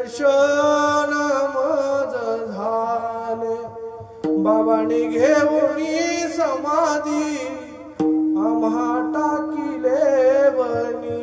दर्शन मज झाले बाबांनी घेऊन समाधी आम्हा टाकिले वनी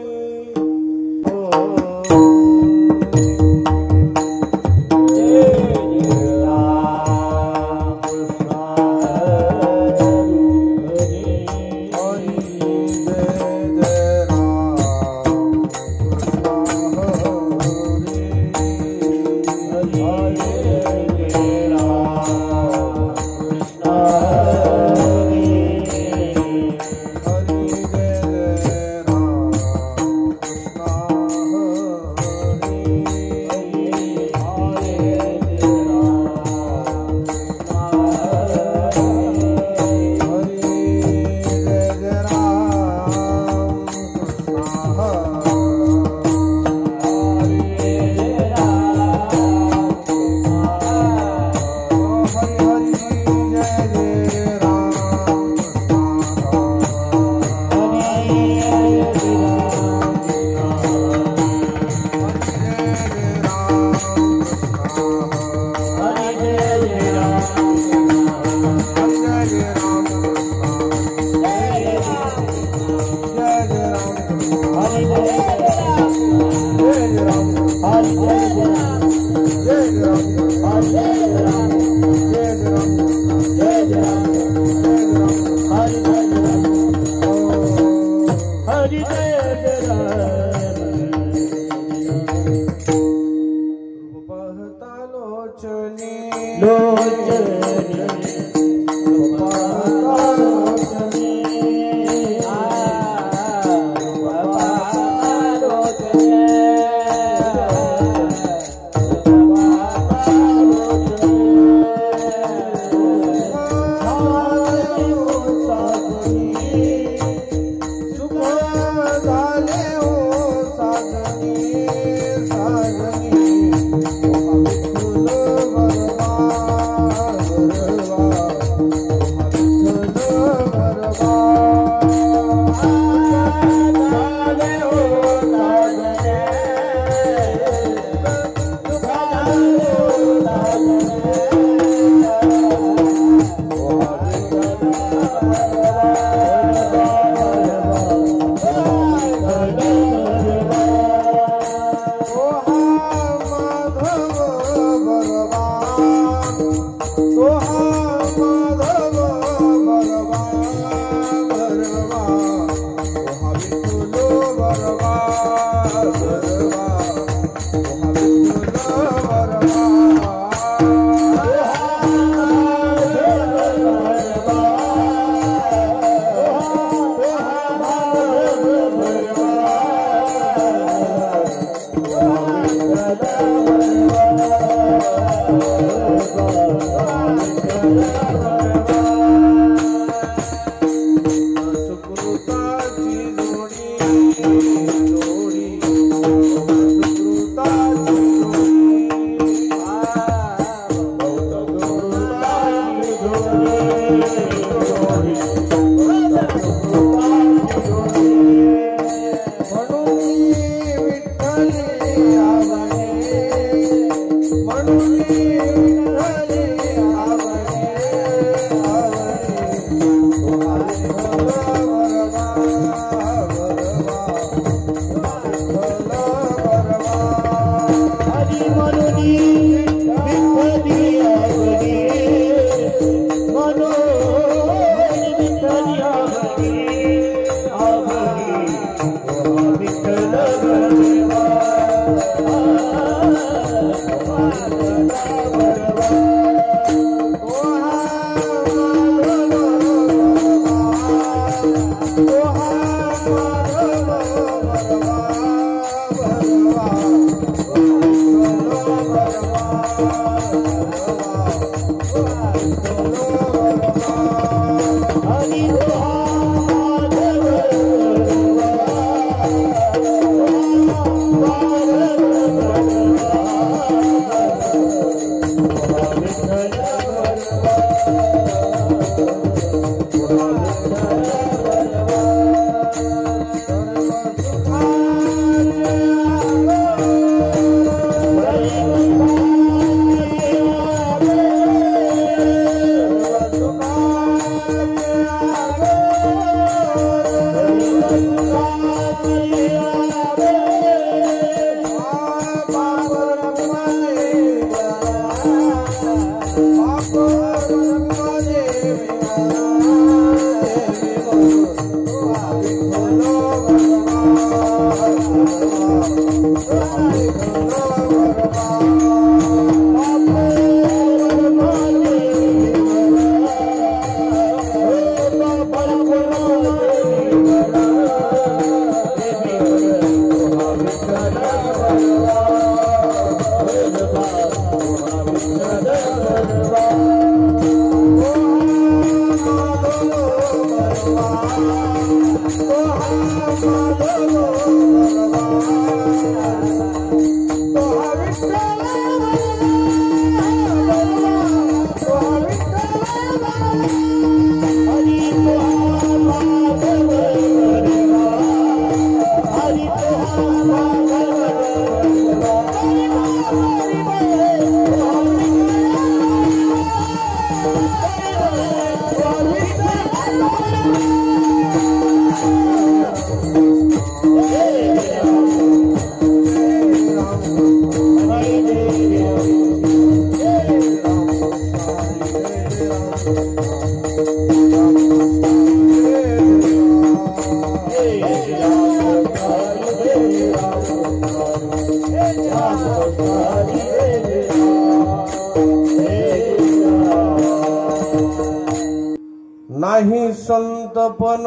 नाही संतपण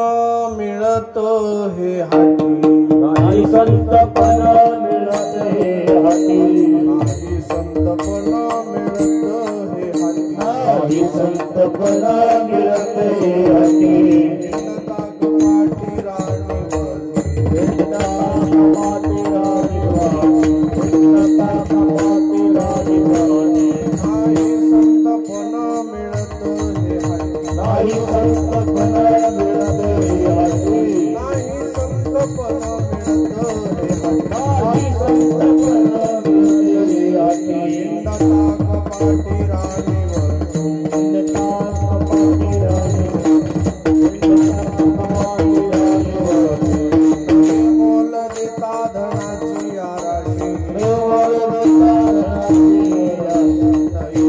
मिळत हे हाती, नाही संतपण मिळत हे हाती, नाही संतपण मिळत हे हाती, नाही संतपण मिळत हे हाती. ताक पाटी राणीवरी, ताकपाटी राणीवाणी, ताकपाटी राणीवाणी. नाही संतपण मिळत हे हाती, नाही संतपण मिळत हे हाती, नाही संतपण मिळत हे हाती, नाही संतपण मिळत हे हाती. ताक पाटी राणीवरी, ताकपाटी राणीवाणी. मोल देता धनाची आराशी,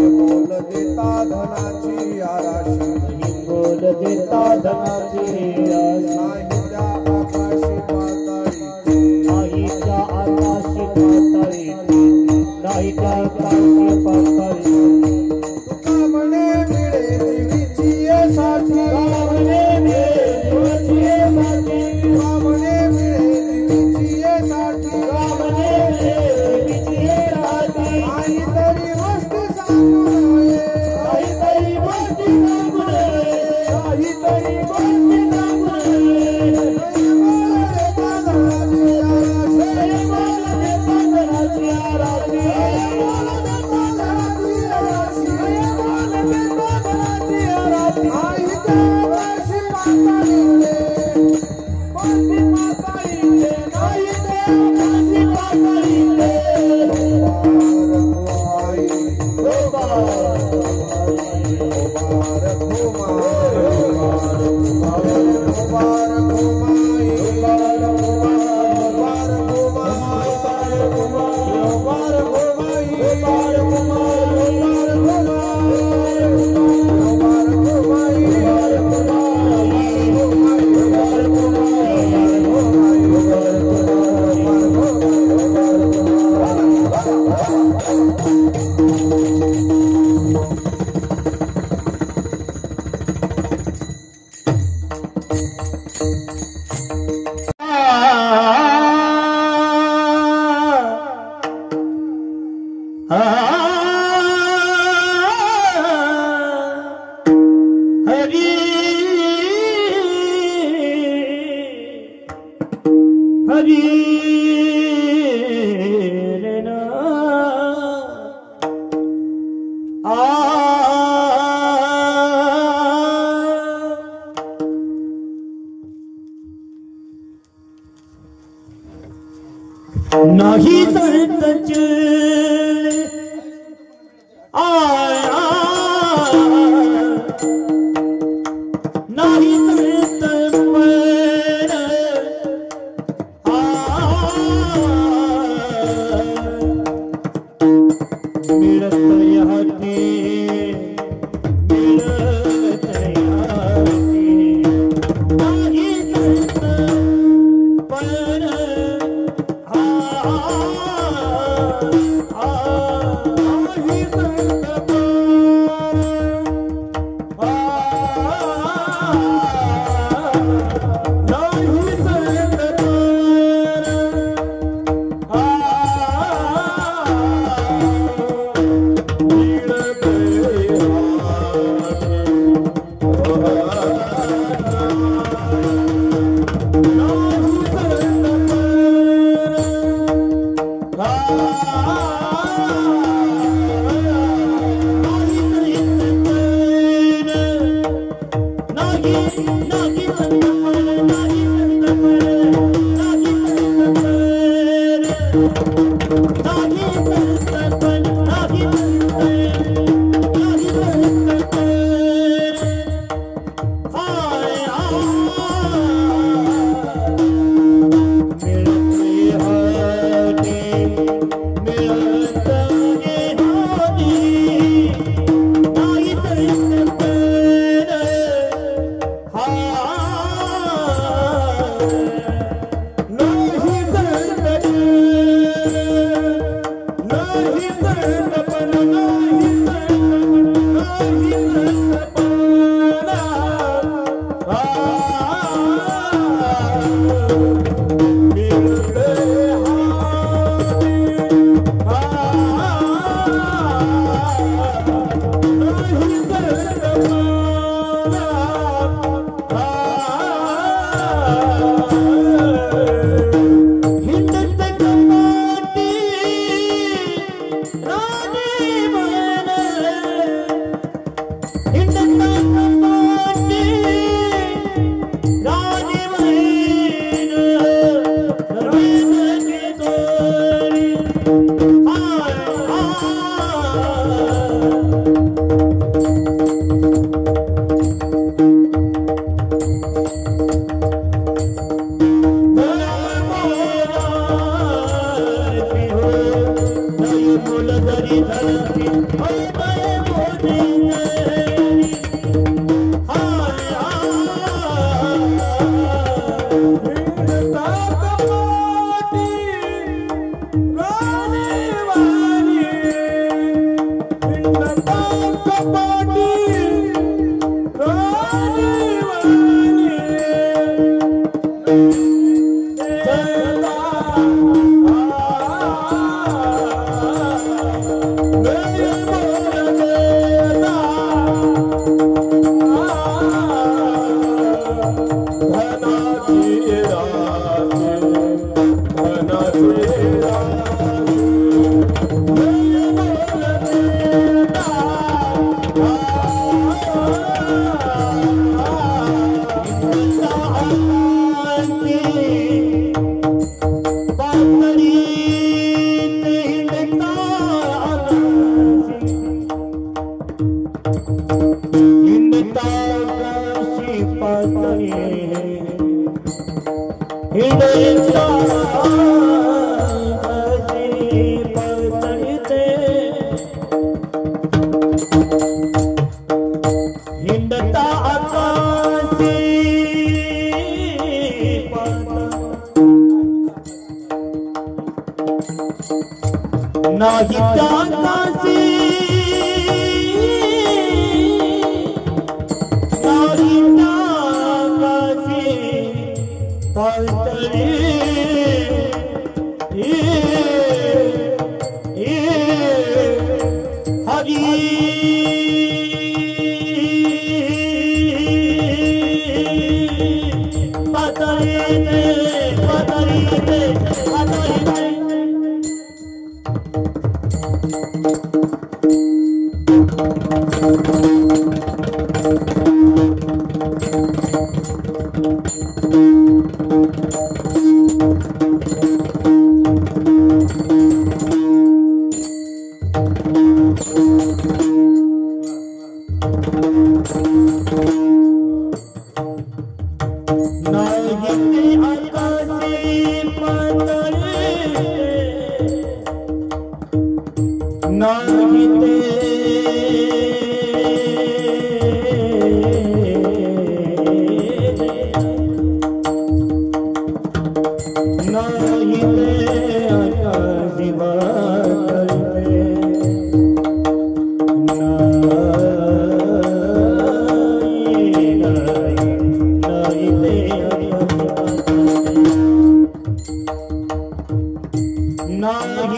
मोल देता धनाची आराशी, बोल देता धनाची नाही त्या आकाशी पाताळी, नाही त्या आकाशी पाताळी, नाही त्या आकाशी पाताळी. तुका म्हणे मिळे जीवीची ये साठी, रामने मिळे जीवाची ये साठी, म्हणे मिळे जीवीची ये साठी, रामने मिळे जीवाची ये साठी. काहीतरी गोष्टी सांगू नये, काहीतरी गोष्टी सांगू नये, काहीतरी गोष्टी सांगू नये. मोल देता धनाची आराशी, बोल देता धनाची आराशी, मोल देता धनाची आराशी, बोल देता धनाची आराशी. नाही त्या आकाशी पाताळीले, कोणती पाताळीले, नाही ते आकाशी पाताळीले. हरी हरी रे नाही संतच आया, नाही संतपण मिळत याती, मिळत याती. नाही संतपण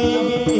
Thank you.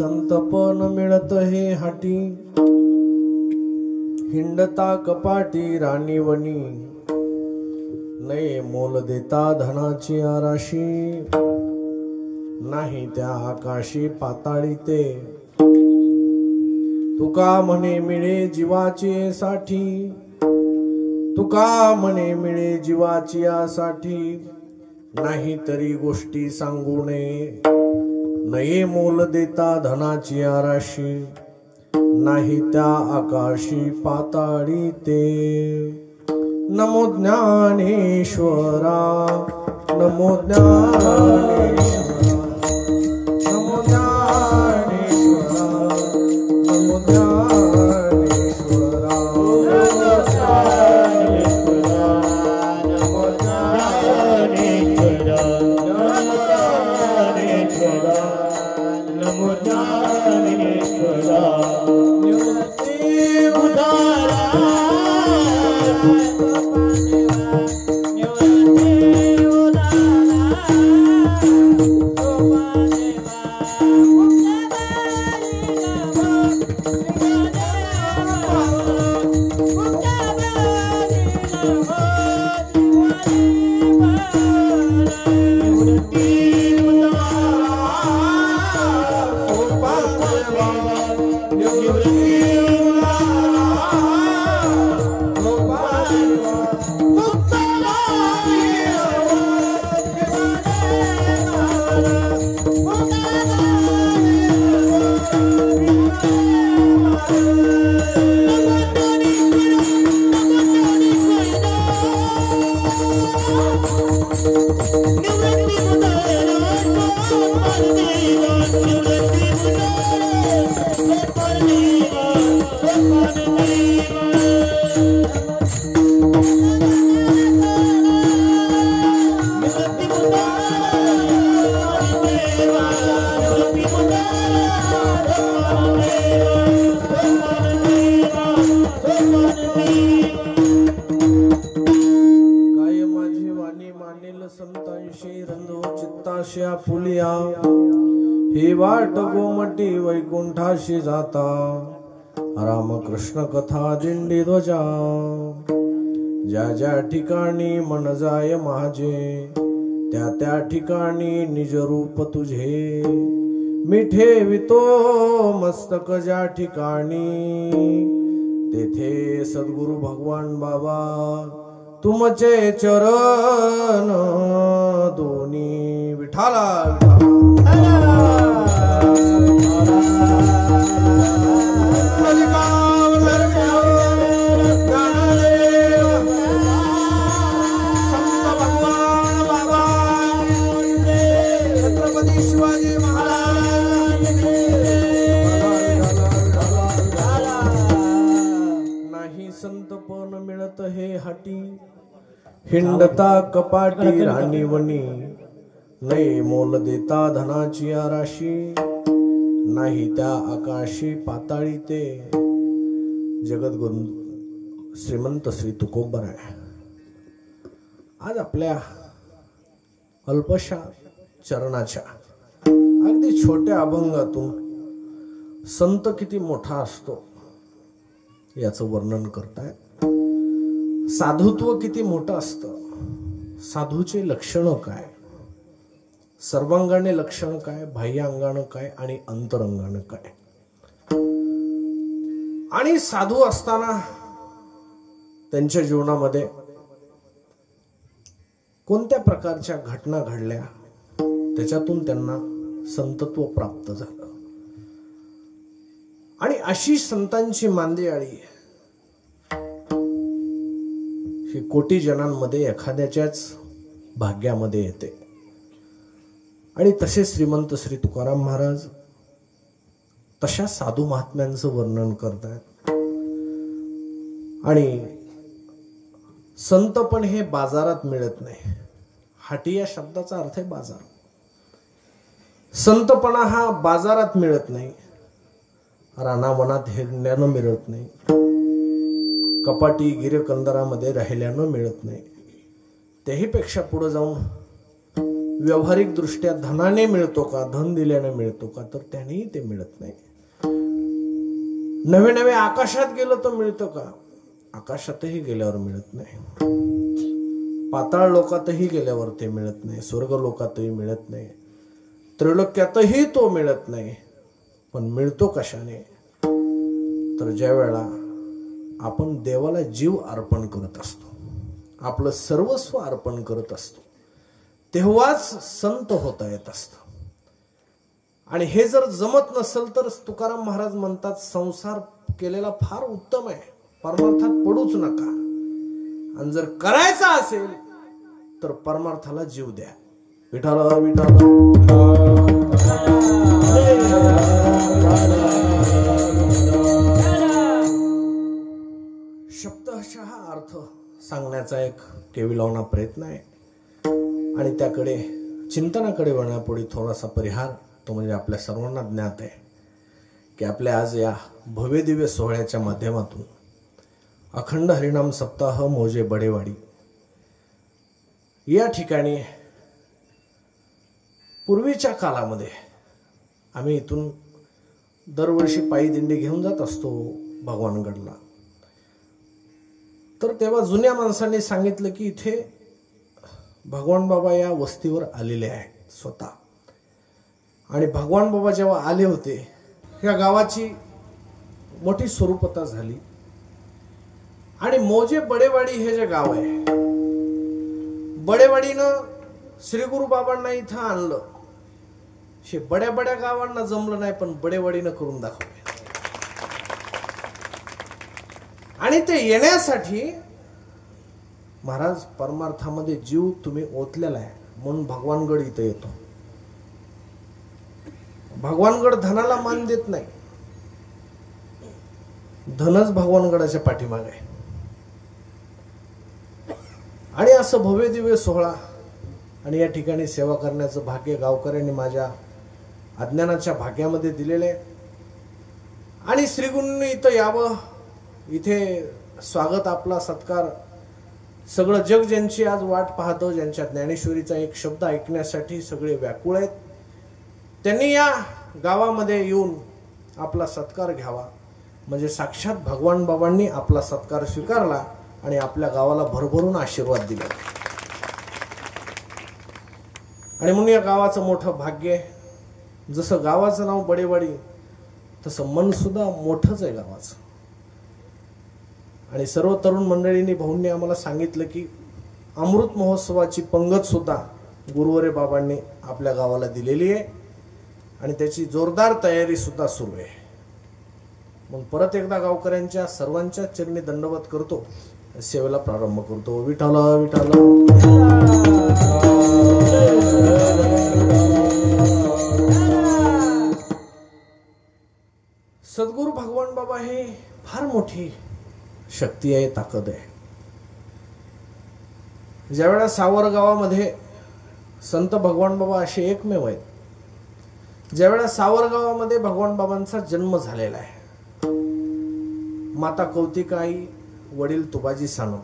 संतपन मिळत हे हाटी हिंडता कपाटी राणीवणी नये मोल देता धनाची आराशी नाही त्या आकाशी पाताळी ते तुका म्हणे मिळे जीवाची साठी तुका म्हणे मिळे जीवाची यासाठी नाही तरी गोष्टी सांगू नये नये मोल देता धनाची आराशी नाही त्या आकाशी पाताळी ते नमो ज्ञानेश्वरा नमो ज्ञानेश्वरा नमो ज्ञानेश्वरा नमो ज्ञानेश्वरा नमो ज्ञानेश्वरा नमो ज्ञानेश्वरा निवृत्ती उदारा फुलिया ही वाट गोमटी वैकुंठाशी जाता रामकृष्ण कथा दिंडी ध्वजा ज्या ज्या ठिकाणी मन जाय माझे त्या त्या ठिकाणी निज रूप तुझे मी ठेवितो मस्तक ज्या ठिकाणी तेथे सद्गुरु भगवान बाबा तुमचे चरण दोन्ही विठाला छत्रपती शिवाजी महाराज नाही संतपण मिळत हे हाटी हिंडता कपाटी राणीवणी नये मोल देता धनाची आराशी नाही त्या आकाशी पाताळी ते जगद्गुरु श्रीमंत श्री तुकोबराय आज आपल्या अल्पशा चरणाच्या अगदी छोट्या अभंगातून संत किती मोठा असतो याचं वर्णन करताय साधुत्व किती मोठं असतं साधूचे लक्षण काय सर्वांगाने लक्षण काय बाह्यांगानं काय आणि अंतरंगानं काय आणि साधू असताना त्यांच्या जीवनामध्ये कोणत्या प्रकारच्या घटना घडल्या त्याच्यातून त्यांना संतत्व प्राप्त झालं आणि अशी संतांची मांदियाळी ही कोटी जणांमध्ये एखाद्याच्याच भाग्यामध्ये येते आणि तसे श्रीमंत श्री तुकाराम महाराज तशा साधू महात्म्यांचं वर्णन करतात आणि संत पण हे बाजारात मिळत नाही हाटी या शब्दाचा अर्थ आहे बाजार संतपणा हा बाजारात मिळत नाही रानावनात हिरण्यानं मिळत नाही कपाटी गिरकंदरामध्ये राहिल्यानं मिळत नाही त्याही पेक्षा पुढे जाऊन व्यावहारिक दृष्ट्या धनाने मिळतो का, धन दिल्याने मिळतो का, तर त्यानेही ते मिळत नाही. नवे नवे आकाशात गेलो तर मिळतं का, आकाशातही गेल्यावर मिळत नाही. पाताळ लोकातही गेल्यावर ते मिळत नाही, स्वर्ग लोकातही मिळत नाही, त्रैलोक्यातही तो मिळत नाही. पण मिळतो कशाने, तर ज्या वेळा आपण देवाला जीव अर्पण करत असतो, आपलं सर्वस्व अर्पण करत असतो, तेव्हाच संत होता येत असतं. आणि हे जर जमत नसेल तर तुकाराम महाराज म्हणतात, संसार केलेला फार उत्तम आहे, परमार्थात पडूच नका. आणि जर करायचा असेल तर परमार्थाला जीव द्या. विठाल विठाल. शब्दशः अर्थ सांगण्याचा एक केविलवाणा प्रयत्न आहे. आणि त्याकडे चिंतनाकडे वळण्यापुढे थोडासा परिहार, तो म्हणजे आपल्या सर्वांना ज्ञात आहे की आपल्या आज या भव्य दिव्य सोहळ्याच्या माध्यमातून अखंड हरिनाम सप्ताह मोजे बडेवाडी या ठिकाणी पूर्वीच्या काळामध्ये आम्ही इथून दरवर्षी पायी दिंडी घेऊन जात असतो भगवानगडला. तर तेव्हा जुन्या माणसांनी सांगितलं की इथे भगवान बाबा या वस्तीवर आलेले आहेत स्वतः. आणि भगवान बाबा जेव्हा आले होते, या गावाची मोठी स्वरूपता झाली. आणि मोजे बडेवाडी हे जे गाव आहे, बडेवाडीनं श्री गुरु बाबांना इथं आणलं. हे बड्या बड्या गावांना जमलं नाही, पण बडेवाडीनं करून दाखवले. आणि ते येण्यासाठी महाराज परमार्थामध्ये जीव तुम्ही ओतलेला आहे म्हणून भगवानगड इथं येतो. भगवानगड धनाला मान देत नाही, धनच भगवानगडाच्या पाठीमागे आहे. आणि असं भव्य दिव्य सोहळा आणि या ठिकाणी सेवा करण्याचं भाग्य गावकऱ्यांनी माझ्या अज्ञानाच्या भाग्यामध्ये दिलेले. आणि श्रीगुरूंनी इथं यावं, इथे स्वागत, आपला सत्कार, सगळं जग ज्यांची आज वाट पाहतं, ज्यांच्या ज्ञानेश्वरीचा एक शब्द ऐकण्यासाठी सगळे व्याकुळ आहेत, त्यांनी या गावामध्ये येऊन आपला सत्कार घ्यावा. म्हणजे साक्षात भगवान बाबांनी आपला सत्कार स्वीकारला आणि आपल्या गावाला भरभरून आशीर्वाद दिला. आणि म्हणून या गावाचं मोठं भाग्य आहे. जसं गावाचं नाव बडेवाडी, तसं मन सुद्धा मोठंच आहे गावाचं. आणि सर्व तरुण मंडळींनी, भाऊंनी आम्हाला सांगितलं की अमृत महोत्सवाची पंगत सुद्धा गुरुवरे बाबांनी आपल्या गावाला दिलेली आहे आणि त्याची जोरदार तयारी सुद्धा सुरू आहे. मग परत एकदा गावकऱ्यांच्या सर्वांच्या चरणी दंडवत करतो, सेवेला प्रारंभ करतो. विठाल विठाल. सद्गुरू भगवान बाबा हे फार मोठी शक्ती आहे, ताकद आहे. ज्यावेळा सावर गावामध्ये संत भगवान बाबा असे एकमेव आहेत, ज्यावेळा सावर गावामध्ये भगवान बाबांचा जन्म झालेला आहे. माता कौतिकाई, वडील तुबाजी सानप.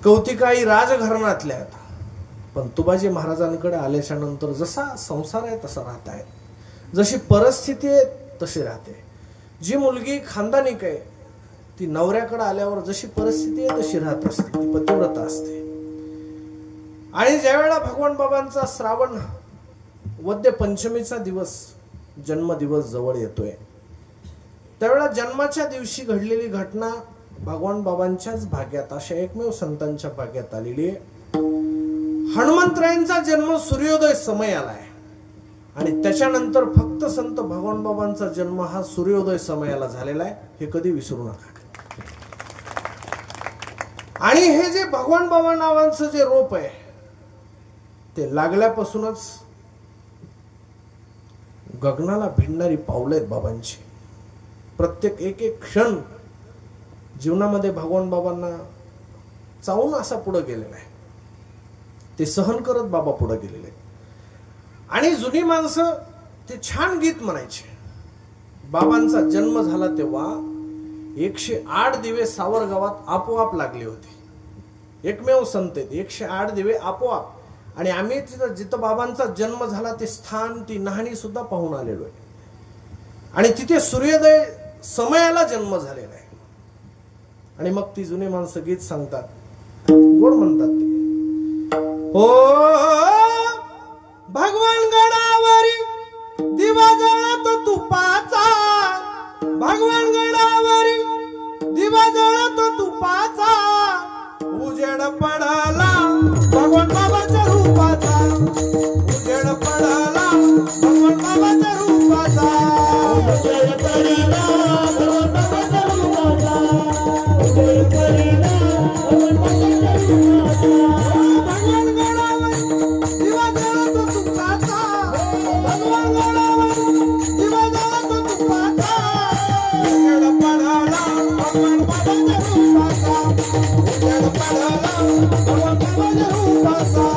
कौतिकाई राजघराण्यातल्या आहेत, पण तुबाजी महाराजांकडे आल्याच्या नंतर जसा संसार आहे तसा राहत आहे, जशी परिस्थिती आहे तशी राहते. जी मुलगी खानदानिक आहे ती नवऱ्याकडे आल्यावर जशी परिस्थिती आहे तशी राहत असते, ती पतिव्रता असते. आणि ज्यावेळेला भगवान बाबांचा श्रावण वद्य पंचमीचा दिवस, जन्मदिवस जवळ येतोय, त्यावेळेला जन्माच्या दिवशी घडलेली घटना भगवान बाबांच्याच भाग्यात, अशा एकमेव संतांच्या भाग्यात आलेली आहे. हनुमंतरायांचा जन्म सूर्योदय समय आलाय आणि त्याच्यानंतर फक्त संत भगवान बाबांचा जन्म हा सूर्योदय समयाला झालेला आहे, हे कधी विसरू नका. आणि हे जे भगवान बाबा नावांचं जे रोप आहे ते लागल्यापासूनच गगनाला भिडणारी पावलं आहेत बाबांची. प्रत्येक एक एक क्षण जीवनामध्ये भगवान बाबांना चावून असा पुढे गेलेला आहे, ते सहन करत बाबा पुढे गेलेले आहेत. आणि जुनी माणसं ते छान गीत म्हणायचे. बाबांचा जन्म झाला तेव्हा 108 दिवे सावर गावात आपोआप लागले होते. एकमेव संत आहेत, 108 दिवे आपोआप. आणि आम्ही तिथं जिथं बाबांचा जन्म झाला ते स्थान, ती न्हाणी सुद्धा पाहून आलेलो आहे. आणि तिथे सूर्योदय समयाला जन्म झालेला आहे. आणि मग ती जुनी माणसं गीत सांगतात, गोड म्हणतात ते, हो भगवान गडावरी दिवा जळतो तुपाचा, भगवान गडावरी दिवा जळतो तुपाचा, उजेड पडला भगवान बाबाच्या रूपाचा, उजेड पडला भगवान बाबाच्या रूपाचा, उजेड पडला भगवान बाबाच्या रूपाचा, उजेड पडला भगवान बाबाच्या रूपाचा. भगवान गडावरी दिवा जळतो तुपाचा, भगवान गडावरी दिवा जळतो तुपाचा, उजेड पडला भगवान बाबाच्या रूपाचा,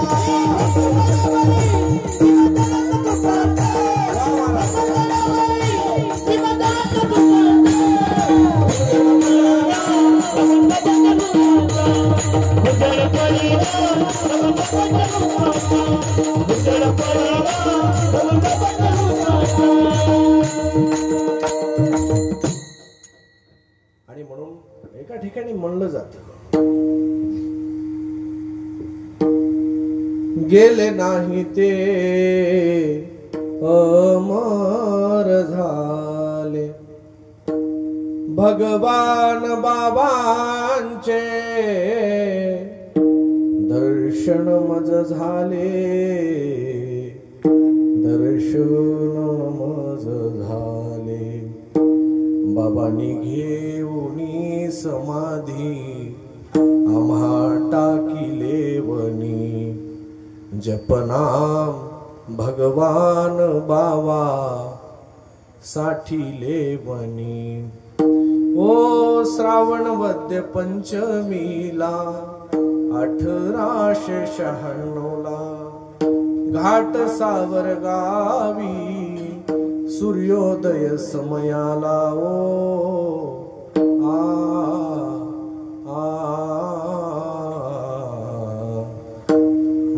उजेड पडला भगवान बाबाच्या रूपाचा. आणि म्हणून एका ठिकाणी म्हणलं जात, गेले नाही ते अमर झाले, भगवान बाबांचे दर्शन मज झाले, दर्शन मज झाले. बाबांनी घेऊनी समाधी आम्हा टाकिले वनी, जपनाम भगवान बाबा साठीले वनी. ओ श्रावण वद्य पंचमीला 1896 घाट सावरगावी सूर्योदय समयाला, ओ आ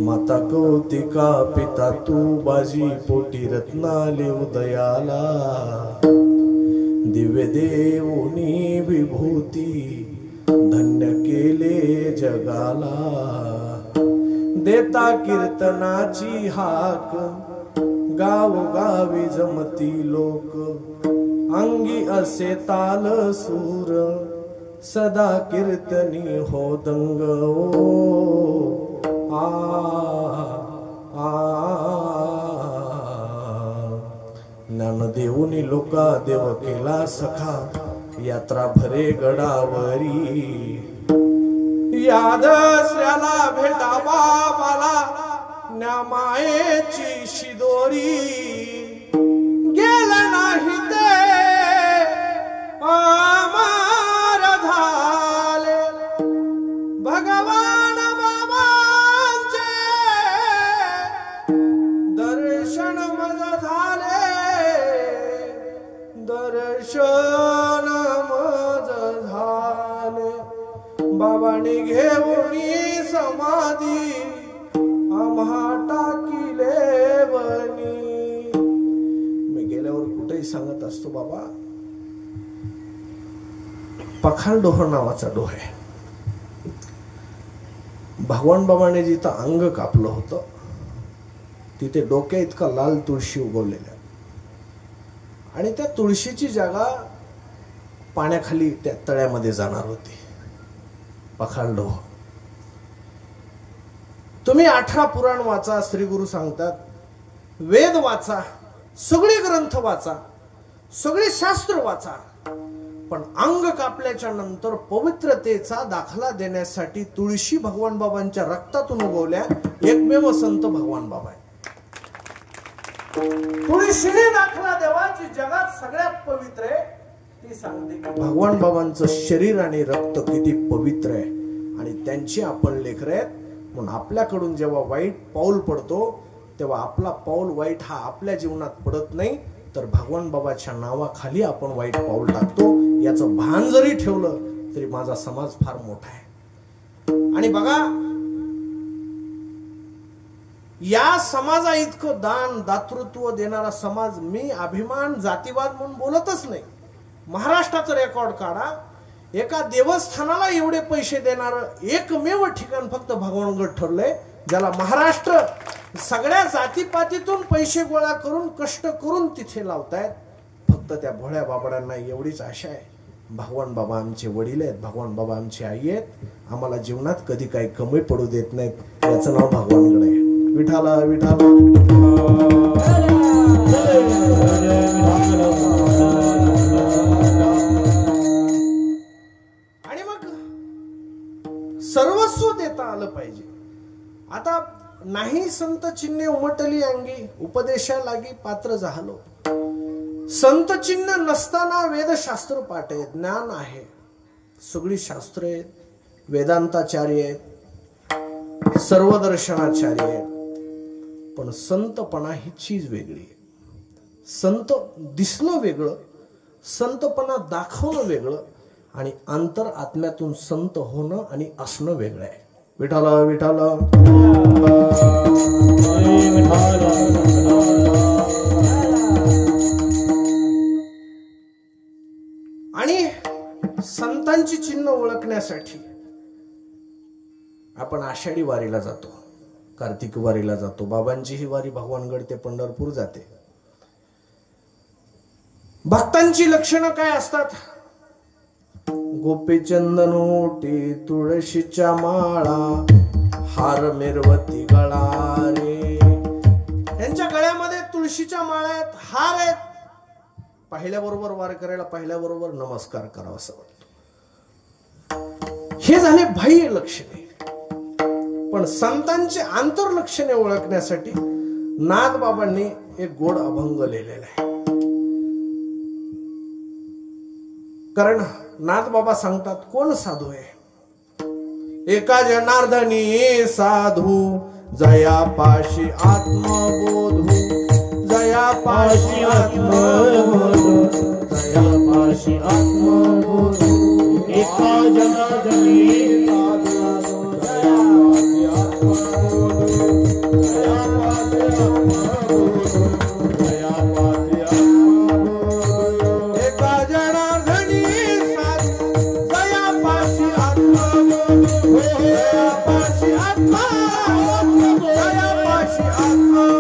माता कौतिका पिता तू बाजी पोटी रत्नाले उदयाला, दिव्य देवनी विभूती धन्य केले जगाला. देता कीर्तनाची हाक गावोगावी जमती लोक, अंगी असे ताल सूर सदा कीर्तनी हो दंग. ओ ज्ञानदेवनी लोका देव केला सखा, यात्रा भरे गडावरी. याद श्र्याला भेटावा मला न्यामायेची शिदोरी, गेला नाही ते अमर झाले, भगवान बाबांचे दर्शन मज झाले, दर्शन मज झाले. बाबांनी घेऊनी समाधी आम्हा टाकिले वनी. मी गेल्यावर कुठेही सांगत असतो, बाबा पखाल डोह नावाचा डोह आहे. भगवान बाबाने जिथं अंग कापलं होतं तिथे डोक्या इतका लाल तुळशी उगवलेल्या, आणि त्या तुळशीची जागा पाण्याखाली त्या तळ्यामध्ये जाणार होती. पखाल डोह. तुम्ही 18 पुराण वाचा, श्री गुरु सांगतात, वेद वाचा, सगळे ग्रंथ वाचा, सगळे शास्त्र वाचा, पण अंग कापल्याच्या नंतर पवित्रतेचा दाखला देण्यासाठी तुळशी भगवान बाबांच्या रक्तातून उगवल्या एकमेव संत भगवान बाबा आहे. तुळशीने दाखला देवाची जगात सगळ्यात पवित्र आहे, ती सांगते की भगवान बाबांचं शरीर आणि रक्त किती पवित्र आहे, आणि त्यांची आपण लेकरं आहेत. म्हणून आपल्याकडून जेव्हा वाईट पाऊल पडतो तेव्हा आपला पाऊल वाईट हा आपल्या जीवनात पडत नाही, तर भगवान बाबाच्या नावाखाली आपण वाईट पाऊल टाकतो. याचं भान जरी ठेवलं तरी माझा समाज फार मोठा आहे. आणि बघा, या समाजा इतकं दान दातृत्व देणारा समाज मी अभिमान जातीवाद म्हणून बोलतच नाही. महाराष्ट्राचं रेकॉर्ड काढा. एका देवस्थानाला एवढे पैसे देणार एकमेव ठिकाण फक्त भगवानगड ठरलंय, ज्याला महाराष्ट्र सगळ्या जातीपातीतून पैसे गोळा करून कष्ट करून तिथे लावतायत. फक्त त्या भोळ्या बाबड्यांना एवढीच आशा आहे, भगवान बाबा आमचे वडील आहेत, भगवान बाबा आमची आई आहेत, आम्हाला जीवनात कधी काही कमी पडू देत नाहीत. याचं नाव भगवानगड आहे. विठाला विठाला. आणि मग सर्वस्व देता आलं पाहिजे. आता नाही संत चिन्हे उमटली अंगी, उपदेशा लागी पात्र झालो. संत चिन्ह नसताना वेदशास्त्र पाठ आहे, ज्ञान आहे, सगळी शास्त्र आहेत, वेदांताचार्य आहेत, सर्वदर्शनाचार्य आहेत. पण संतपणा ही चीज वेगळी आहे. संत दिसणं वेगळं, संतपणा दाखवणं वेगळं, आणि अंतर आत्म्यातून संत होणं आणि असणं वेगळं आहे. विठाला विठाला. आणि संतांची चिन्ह ओळखण्यासाठी आपण आषाढी वारीला जातो, कार्तिक वारीला जातो. बाबांची ही वारी भगवानगड ते पंढरपूर जाते. भक्तांची लक्षणं काय असतात? गोपी चंदनोटी तुळशीच्या माळा, हार मिरवती गळा रे. यांच्या गळ्यामध्ये तुळशीच्या माळा आहेत, हार आहेत. पाहिल्याबरोबर वार करायला पाहिल्याबरोबर नमस्कार करावा असं वाटतो. हे झाले बाह्य लक्षणे. पण संतांचे आंतर लक्षणे ओळखण्यासाठी नाथबाबांनी एक गोड अभंग लिहिलेला आहे. कारण नाथबाबा सांगतात, कोण साधू आहे? एका जनार्दनी साधू, जया पाशी आत्मबोधू, जया पाशी आत्मबोधू, जया पाशी आत्मबोधू. एका जनार्दनी साधू, जया पाशी आत्मबोधू, जया पाशी आत्मबोधू. एका जनार्दनी साधू, जया पाशी आत्मबोधू, जया पाशी आत्मबोधू, जया पाशी आत्मबोधू.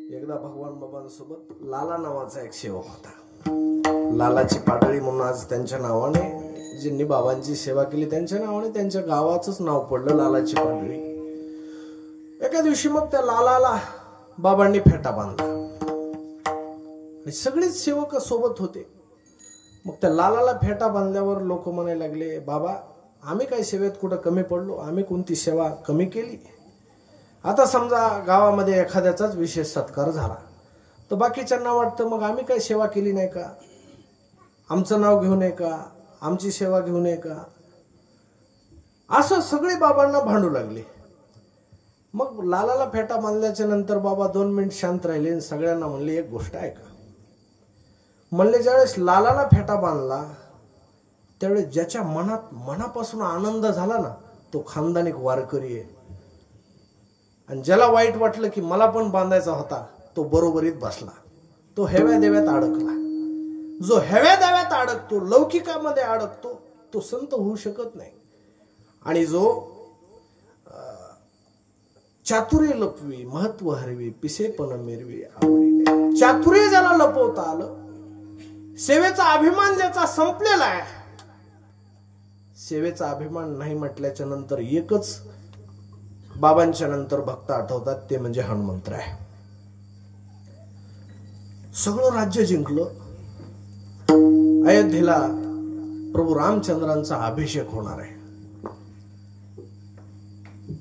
एकदा भगवान बाबांसोबत लाला नावाचा एक सेवक होता. लालाची पाटळी म्हणून आज त्यांच्या नावाने, ज्यांनी बाबांची सेवा केली त्यांच्या नावाने त्यांच्या गावाचंच नाव पडलं, लालाची पाटळी. एका दिवशी मग त्या लालाला बाबांनी फेटा बांधला आणि सगळेच सेवक सोबत होते. मग त्या लालाला फेटा बांधल्यावर लोक म्हणायला लागले, बाबा आम्ही काही सेवेत कुठं कमी पडलो? आम्ही कोणती सेवा कमी केली? आता समजा गावामध्ये एखाद्याचाच विशेष सत्कार झाला तर बाकीच्यांना वाटतं मग आम्ही काही सेवा केली नाही का? आमचं नाव घेऊ नये का? आमची सेवा घेऊ नये का? असं सगळे बाबांना भांडू लागले. मग लालाला फेटा बांधल्याच्या नंतर बाबा 2 मिनिट शांत राहिले आणि सगळ्यांना म्हणले, एक गोष्ट आहे का? म्हणले, ज्यावेळेस लालाला फेटा बांधला त्यावेळेस ज्याच्या मनापासून आनंद झाला ना, तो खानदानिक वारकरी आहे. आणि ज्याला वाईट वाटलं की मला पण बांधायचा होता, तो बरोबरीत बसला, तो हेव्या देव्यात अडकला. जो हेव्या देव्यात अडकतो, लौकिकामध्ये अडकतो, तो संत होऊ शकत नाही. आणि जो चातुर्य लपवी, महत्व हरवी, पिसेपण मिरवी आवडीने. चातुर्य ज्याला लपवता आलं, सेवेचा अभिमान ज्याचा संपलेला आहे, सेवेचा अभिमान नाही म्हटल्याच्या नंतर एकच बाबांच्या नंतर भक्त आठवतात, ते म्हणजे हनुमंतराय. सगळं राज्य जिंकलं. अयोध्येला प्रभू रामचंद्रांचा अभिषेक होणार आहे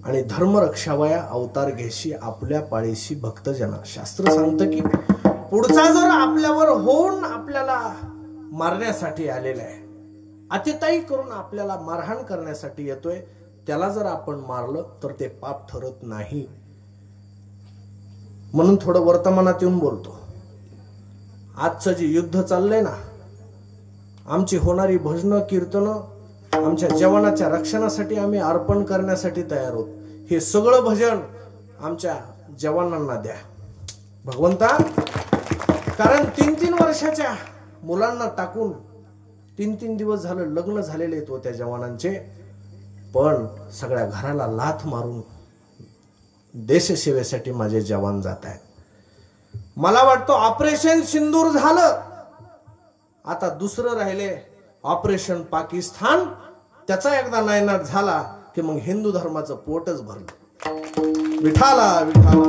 आणि धर्मरक्षावया अवतार घेशी आपल्या पाळीशी भक्तजना. शास्त्र सांगतं की पुढचा जर आपल्यावर होऊन आपल्याला मारण्यासाठी आलेला आहे, अतिताई करून आपल्याला मारहाण करण्यासाठी येतोय, त्याला जर आपण मारलं तर ते पाप ठरत नाही. म्हणून थोडं वर्तमानात येऊन बोलतो. आजचं जे युद्ध चाललंय ना, आमची होणारी भजनं कीर्तनं आमच्या जवानाच्या रक्षणासाठी आम्ही अर्पण करण्यासाठी तयार आहोत. हे सगळं भजन आमच्या जवानांना द्या भगवंता. कारण 3-3 वर्षाच्या मुलांना टाकून 3-3 दिवस झालं लग्न झालेले आहेत त्या जवानांचे, पण सगळ्या घराला लाथ मारून देशसेवेसाठी माझे जवान जात आहेत. मला वाटतं ऑपरेशन सिंदूर झालं, आता दुसरं राहिले ऑपरेशन पाकिस्तान. त्याचा एकदा नायनाट झाला की मग हिंदू धर्माचं पोटच भरलं. विठाला विठाला.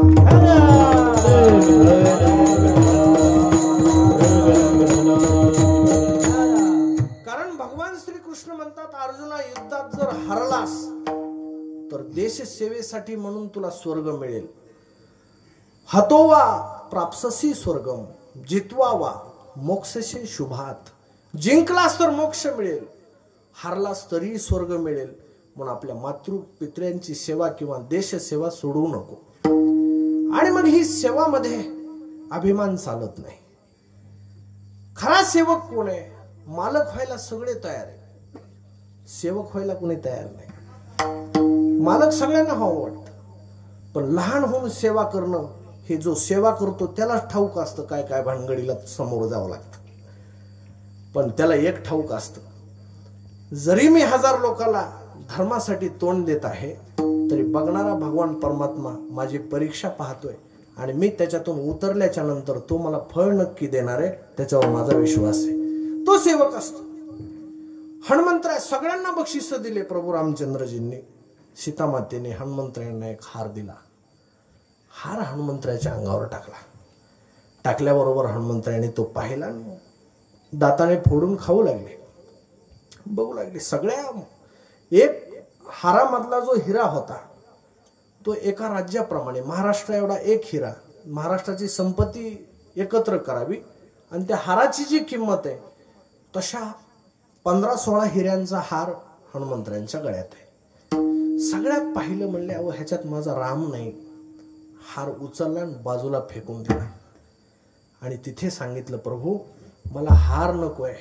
कारण भगवान श्रीकृष्ण म्हणतात, अर्जुना युद्धात जर हरलास तर देशसेवेसाठी म्हणून तुला स्वर्ग मिळेल. हतोवा प्राप्ससी स्वर्गम जित्वा वा मोक्षसे शुभात. जिंकलास तर मोक्ष मिळेल, हारलास तरी स्वर्ग मिळेल. म्हणून आपल्या मातृपित्र्यांची सेवा किंवा देशसेवा सोडू नको. आणि मग ही सेवामध्ये अभिमान चालत नाही. खरा सेवक कोण आहे? मालक व्हायला सगळे तयार आहे, सेवक व्हायला कोणी तयार नाही. मालक सगळ्यांना हवं वाटतं, पण लहान होऊन सेवा करणं हे जो सेवा करतो त्यालाच ठाऊक असतं काय काय भानगडीला समोर जावं लागतं. पण त्याला एक ठाऊक असतं, जरी मी 1000 लोकांना धर्मासाठी तोंड देत आहे तरी बघणारा भगवान परमात्मा माझी परीक्षा पाहतोय आणि मी त्याच्यातून उतरल्याच्या नंतर तो मला फळ नक्की देणार आहे, त्याच्यावर माझा विश्वास आहे. तो सेवक असतो. हनुमंतराय सगळ्यांना बक्षीस दिले. प्रभू रामचंद्रजींनी सीतामातेने हनुमंतरायांना एक हार दिला. हार हनुमंतरायाच्या अंगावर टाकला. टाकल्याबरोबर हनुमंतरायाने तो पाहिला, दाताने फोडून खाऊ लागले, बघू लागले. सगळ्या एक हारामधला जो हिरा होता तो एका राज्याप्रमाणे, महाराष्ट्र एवढा एक हिरा, महाराष्ट्राची संपत्ती एकत्र करावी आणि त्या हाराची जी किंमत आहे तशा 15-16 हिऱ्यांचा हार हनुमंतरायांच्या गळ्यात आहे. सगळ्यात पाहिलं म्हणले, अहो ह्याच्यात माझा राम नाही. हार उचलला आणि बाजूला फेकून दिला आणि तिथे सांगितलं, प्रभू मला हार नकोय.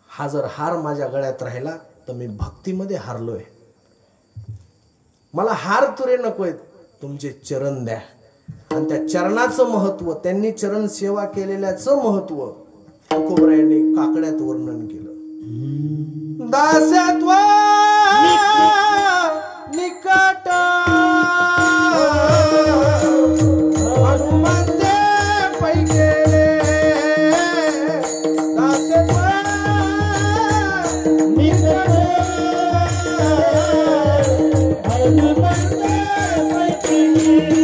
हा जर हार माझ्या गळ्यात राहिला तर मी भक्तीमध्ये हारलोय. मला हार तुरे नकोय, तुमचे चरण द्या. आणि त्या चरणाचं महत्व, त्यांनी चरण सेवा केलेल्याचं महत्व तुकोबरायांनी काकड्यात वर्णन केलं. दासत्व निकट हनुमंते पै गेले. दासत्व निकट हनुमंते पै गेले.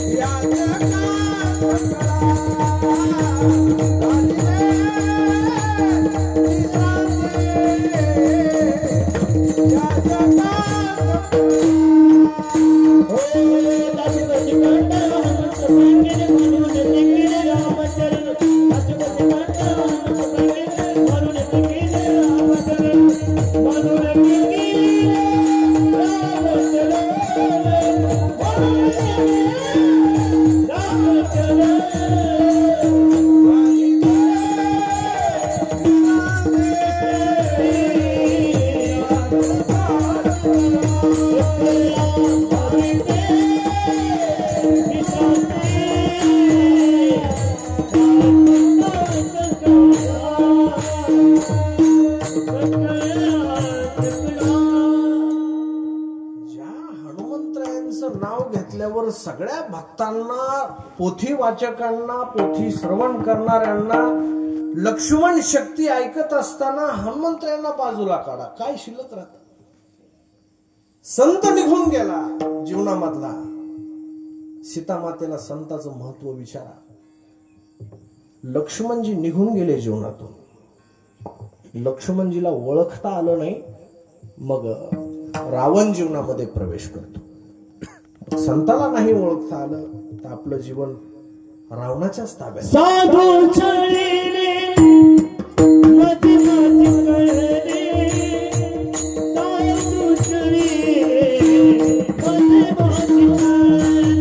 Yeah. सगळ्या भक्तांना, पोथी वाचकांना, पोथी श्रवण करणाऱ्यांना लक्ष्मण शक्ती ऐकत असताना हनुमंतरायांना बाजूला काढा, काय शिल्लक राहत? संत निघून गेला जीवनामधला, सीतामातेला संताचं महत्व विचारा. लक्ष्मणजी निघून गेले जीवनातून, लक्ष्मणजीला ओळखता आलं नाही, मग रावण जीवनामध्ये प्रवेश करतो. संताला नाही ओळखता आलं तर आपलं जीवन रावणाच्याच ताब्यात. साधू चळले मती मती कळले, साधू चळले मती मती कळले,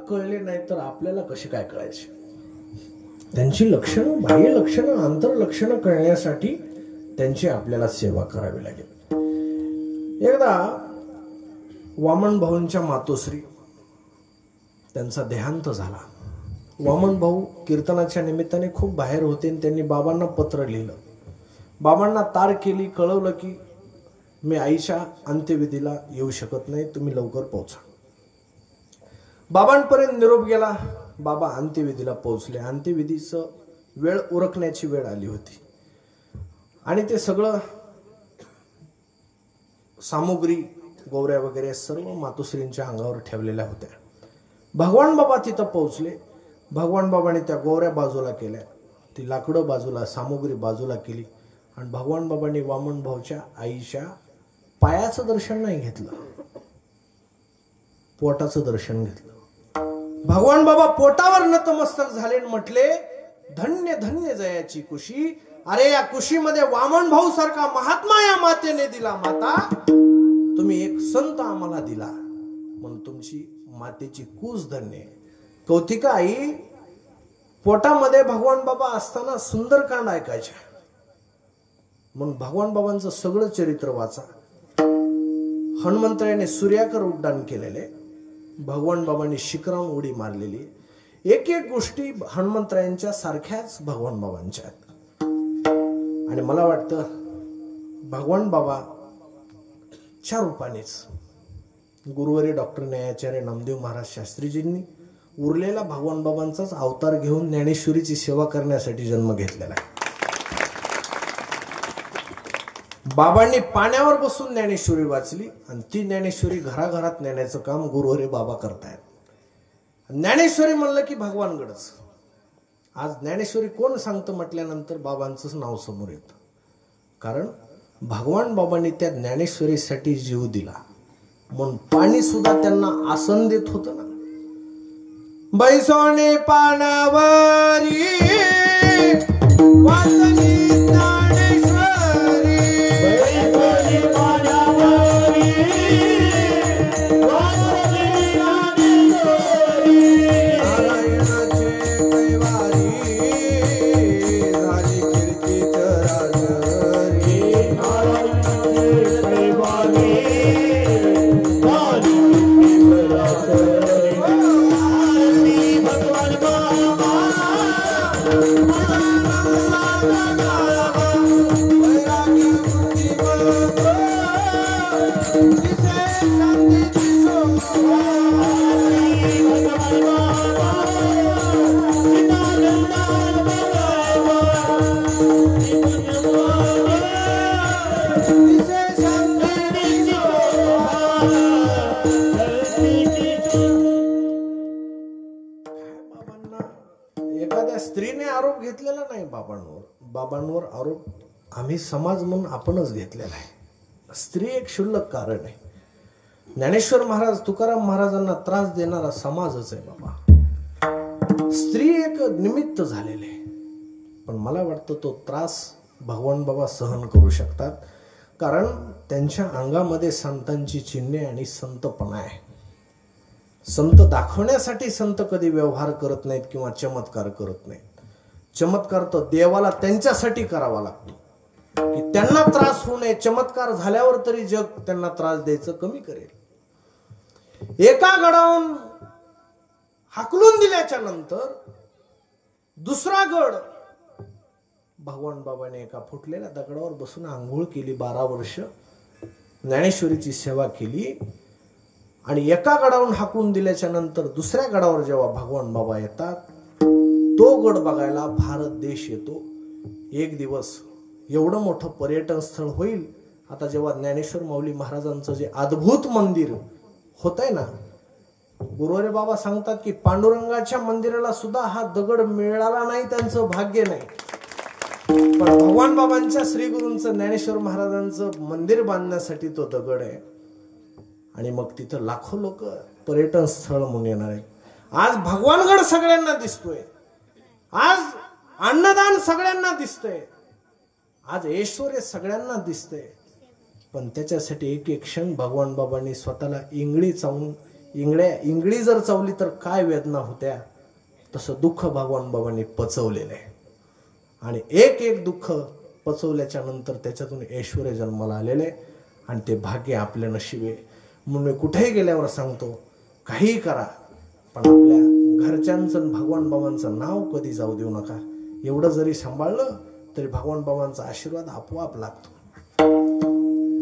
कळले नाही तर आपल्याला कशी काय कळायची? त्यांची लक्षणं, बाह्य लक्षणं, आंतर लक्षणं कळण्यासाठी त्यांची आपल्याला सेवा करावी लागेल. एकदा वामन भाऊंच्या मातोश्री त्यांचा देहांत झाला. वामन भाऊ कीर्तनाच्या निमित्ताने खूप बाहेर होते आणि त्यांनी बाबांना पत्र लिहिलं. बाबांना तार केली, कळवलं की मी आईच्या अंत्यविधीला येऊ शकत नाही, तुम्ही लवकर पोहोचा. बाबांपर्यंत निरोप गेला. बाबा अंत्यविधीला पोहोचले. अंत्यविधीचं वेळ उरकण्याची वेळ आली होती आणि ते सगळं सामुग्री, गौऱ्या वगैरे सर्व मातोश्रींच्या अंगावर ठेवलेल्या होत्या. भगवान बाबा तिथं पोहोचले. भगवान बाबांनी त्या गौऱ्या बाजूला केल्या, ती लाकडं बाजूला, सामुग्री बाजूला केली आणि भगवान बाबांनी वामन भाऊच्या आईच्या पायाचं दर्शन नाही घेतलं, पोटाचं दर्शन घेतलं. भगवान बाबा पोटावर नतमस्तक झाले आणि म्हटले, धन्य धन्य जयाची कुशी. अरे या कुशीमध्ये वामन भाऊ सारखा महात्मा या मातेने दिला. माता, तुम्ही एक संत आम्हाला दिला म्हणून तुमची मातेची कूस धन्य. कौतिका आई पोटामध्ये भगवान बाबा असताना सुंदरकांड ऐकायच्या, म्हणून भगवान बाबांचं सगळं चरित्र वाचा. हनुमंतरायाने सूर्याकर उड्डाण केलेले, भगवान बाबांनी शिखरावर उडी मारलेली, एक एक गोष्टी हनुमंतरायांच्या सारख्याच भगवान बाबांच्या आहेत. आणि मला वाटतं भगवान बाबाच्या रूपानेच गुरुवारी डॉक्टर न्यायाचार्य नामदेव महाराज शास्त्रीजींनी उरलेला भगवान बाबांचाच अवतार घेऊन ज्ञानेश्वरीची सेवा करण्यासाठी जन्म घेतलेला आहे. बाबांनी पाण्यावर बसून ज्ञानेश्वरी वाचली आणि ती ज्ञानेश्वरी घराघरात नेण्याचं काम गुरुवारी बाबा करतायत. ज्ञानेश्वरी म्हणलं की भगवानगडच. आज ज्ञानेश्वरी कोण सांगतं म्हटल्यानंतर बाबांचंच नाव समोर येतं, कारण भगवान बाबांनी त्या ज्ञानेश्वरीसाठी जीव दिला म्हणून पाणी सुद्धा त्यांना आसन देत होतं ना. बैसोने पानावरी वाचली ज्ञानेश्वरी बैसोली पाण्यावरी वाचली ज्ञानेश्वरी नारायणाचे कैवारी झाली कीर्ती चराचरी नारायणाचे कैवारी झाली कीर्ती चराचरी आरती भगवान बाबा वैराग्य बुद्धिमत्त दिसे शांतीची शोभा आरती भगवान बाबा चिदानंद बाबा दिसे शांतीची बाबांना एखाद्या स्त्रीने आरोप घेतलेला नाही बाबांवर आरोप आम्ही समाज म्हणून आपणच घेतलेला आहे. स्त्री एक क्षुल्लक कारण आहे. ज्ञानेश्वर महाराज तुकाराम महाराजांना त्रास देणारा समाजच आहे बाबा. स्त्री एक निमित्त झालेले आहे. पण मला वाटतं तो त्रास भगवान बाबा सहन करू शकतात, कारण त्यांच्या अंगामध्ये संतांची चिन्हे आणि संतपणा आहे. संत दाखवण्यासाठी संत कधी व्यवहार करत नाहीत किंवा चमत्कार करत नाहीत. चमत्कार तर देवाला त्यांच्यासाठी करावा लागतो की त्यांना त्रास होऊ नये. चमत्कार झाल्यावर तरी जग त्यांना त्रास द्यायचं कमी करेल. एका गडावून हाकलून दिल्याच्या नंतर दुसरा गड भगवान बाबाने एका फुटलेल्या दगडावर बसून आंघोळ केली. 12 वर्ष ज्ञानेश्वरीची सेवा केली. आणि एका गडावरून हाकून दिल्याच्या नंतर दुसऱ्या गडावर जेव्हा भगवान बाबा येतात, तो गड बघायला भारत देश येतो. एक दिवस एवढं मोठं पर्यटन स्थळ होईल. आता जेव्हा ज्ञानेश्वर माऊली महाराजांचं जे अद्भुत मंदिर होत आहे ना, गुरुवारे बाबा सांगतात की पांडुरंगाच्या मंदिराला सुद्धा हा दगड मिळाला नाही, त्यांचं भाग्य नाही. पण भगवान बाबांच्या श्री गुरूंचं ज्ञानेश्वर महाराजांचं मंदिर बांधण्यासाठी तो दगड आहे. आणि मग तिथं लाखो लोक पर्यटन स्थळ म्हणून येणार आहे. आज भगवानगड सगळ्यांना दिसतोय. आज अन्नदान सगळ्यांना दिसतंय. आज ऐश्वर्य सगळ्यांना दिसतंय. पण त्याच्यासाठी एक एक क्षण भगवान बाबांनी स्वतःला इंगळी जर चावली तर काय वेदना होत्या, तसं दुःख भगवान बाबांनी पचवलेलं आहे. आणि एक एक दुःख पचवल्याच्या नंतर त्याच्यातून ऐश्वर्य जन्माला आलेले आहे. आणि ते भाग्य आपल्या नशिबे. म्हणून मी कुठेही गेल्यावर सांगतो, काहीही करा पण आपल्या घरच्यांचं भगवान बाबांचं नाव कधी जाऊ देऊ नका. एवढं जरी सांभाळलं तरी भगवान बाबांचा आशीर्वाद आपोआप लागतो.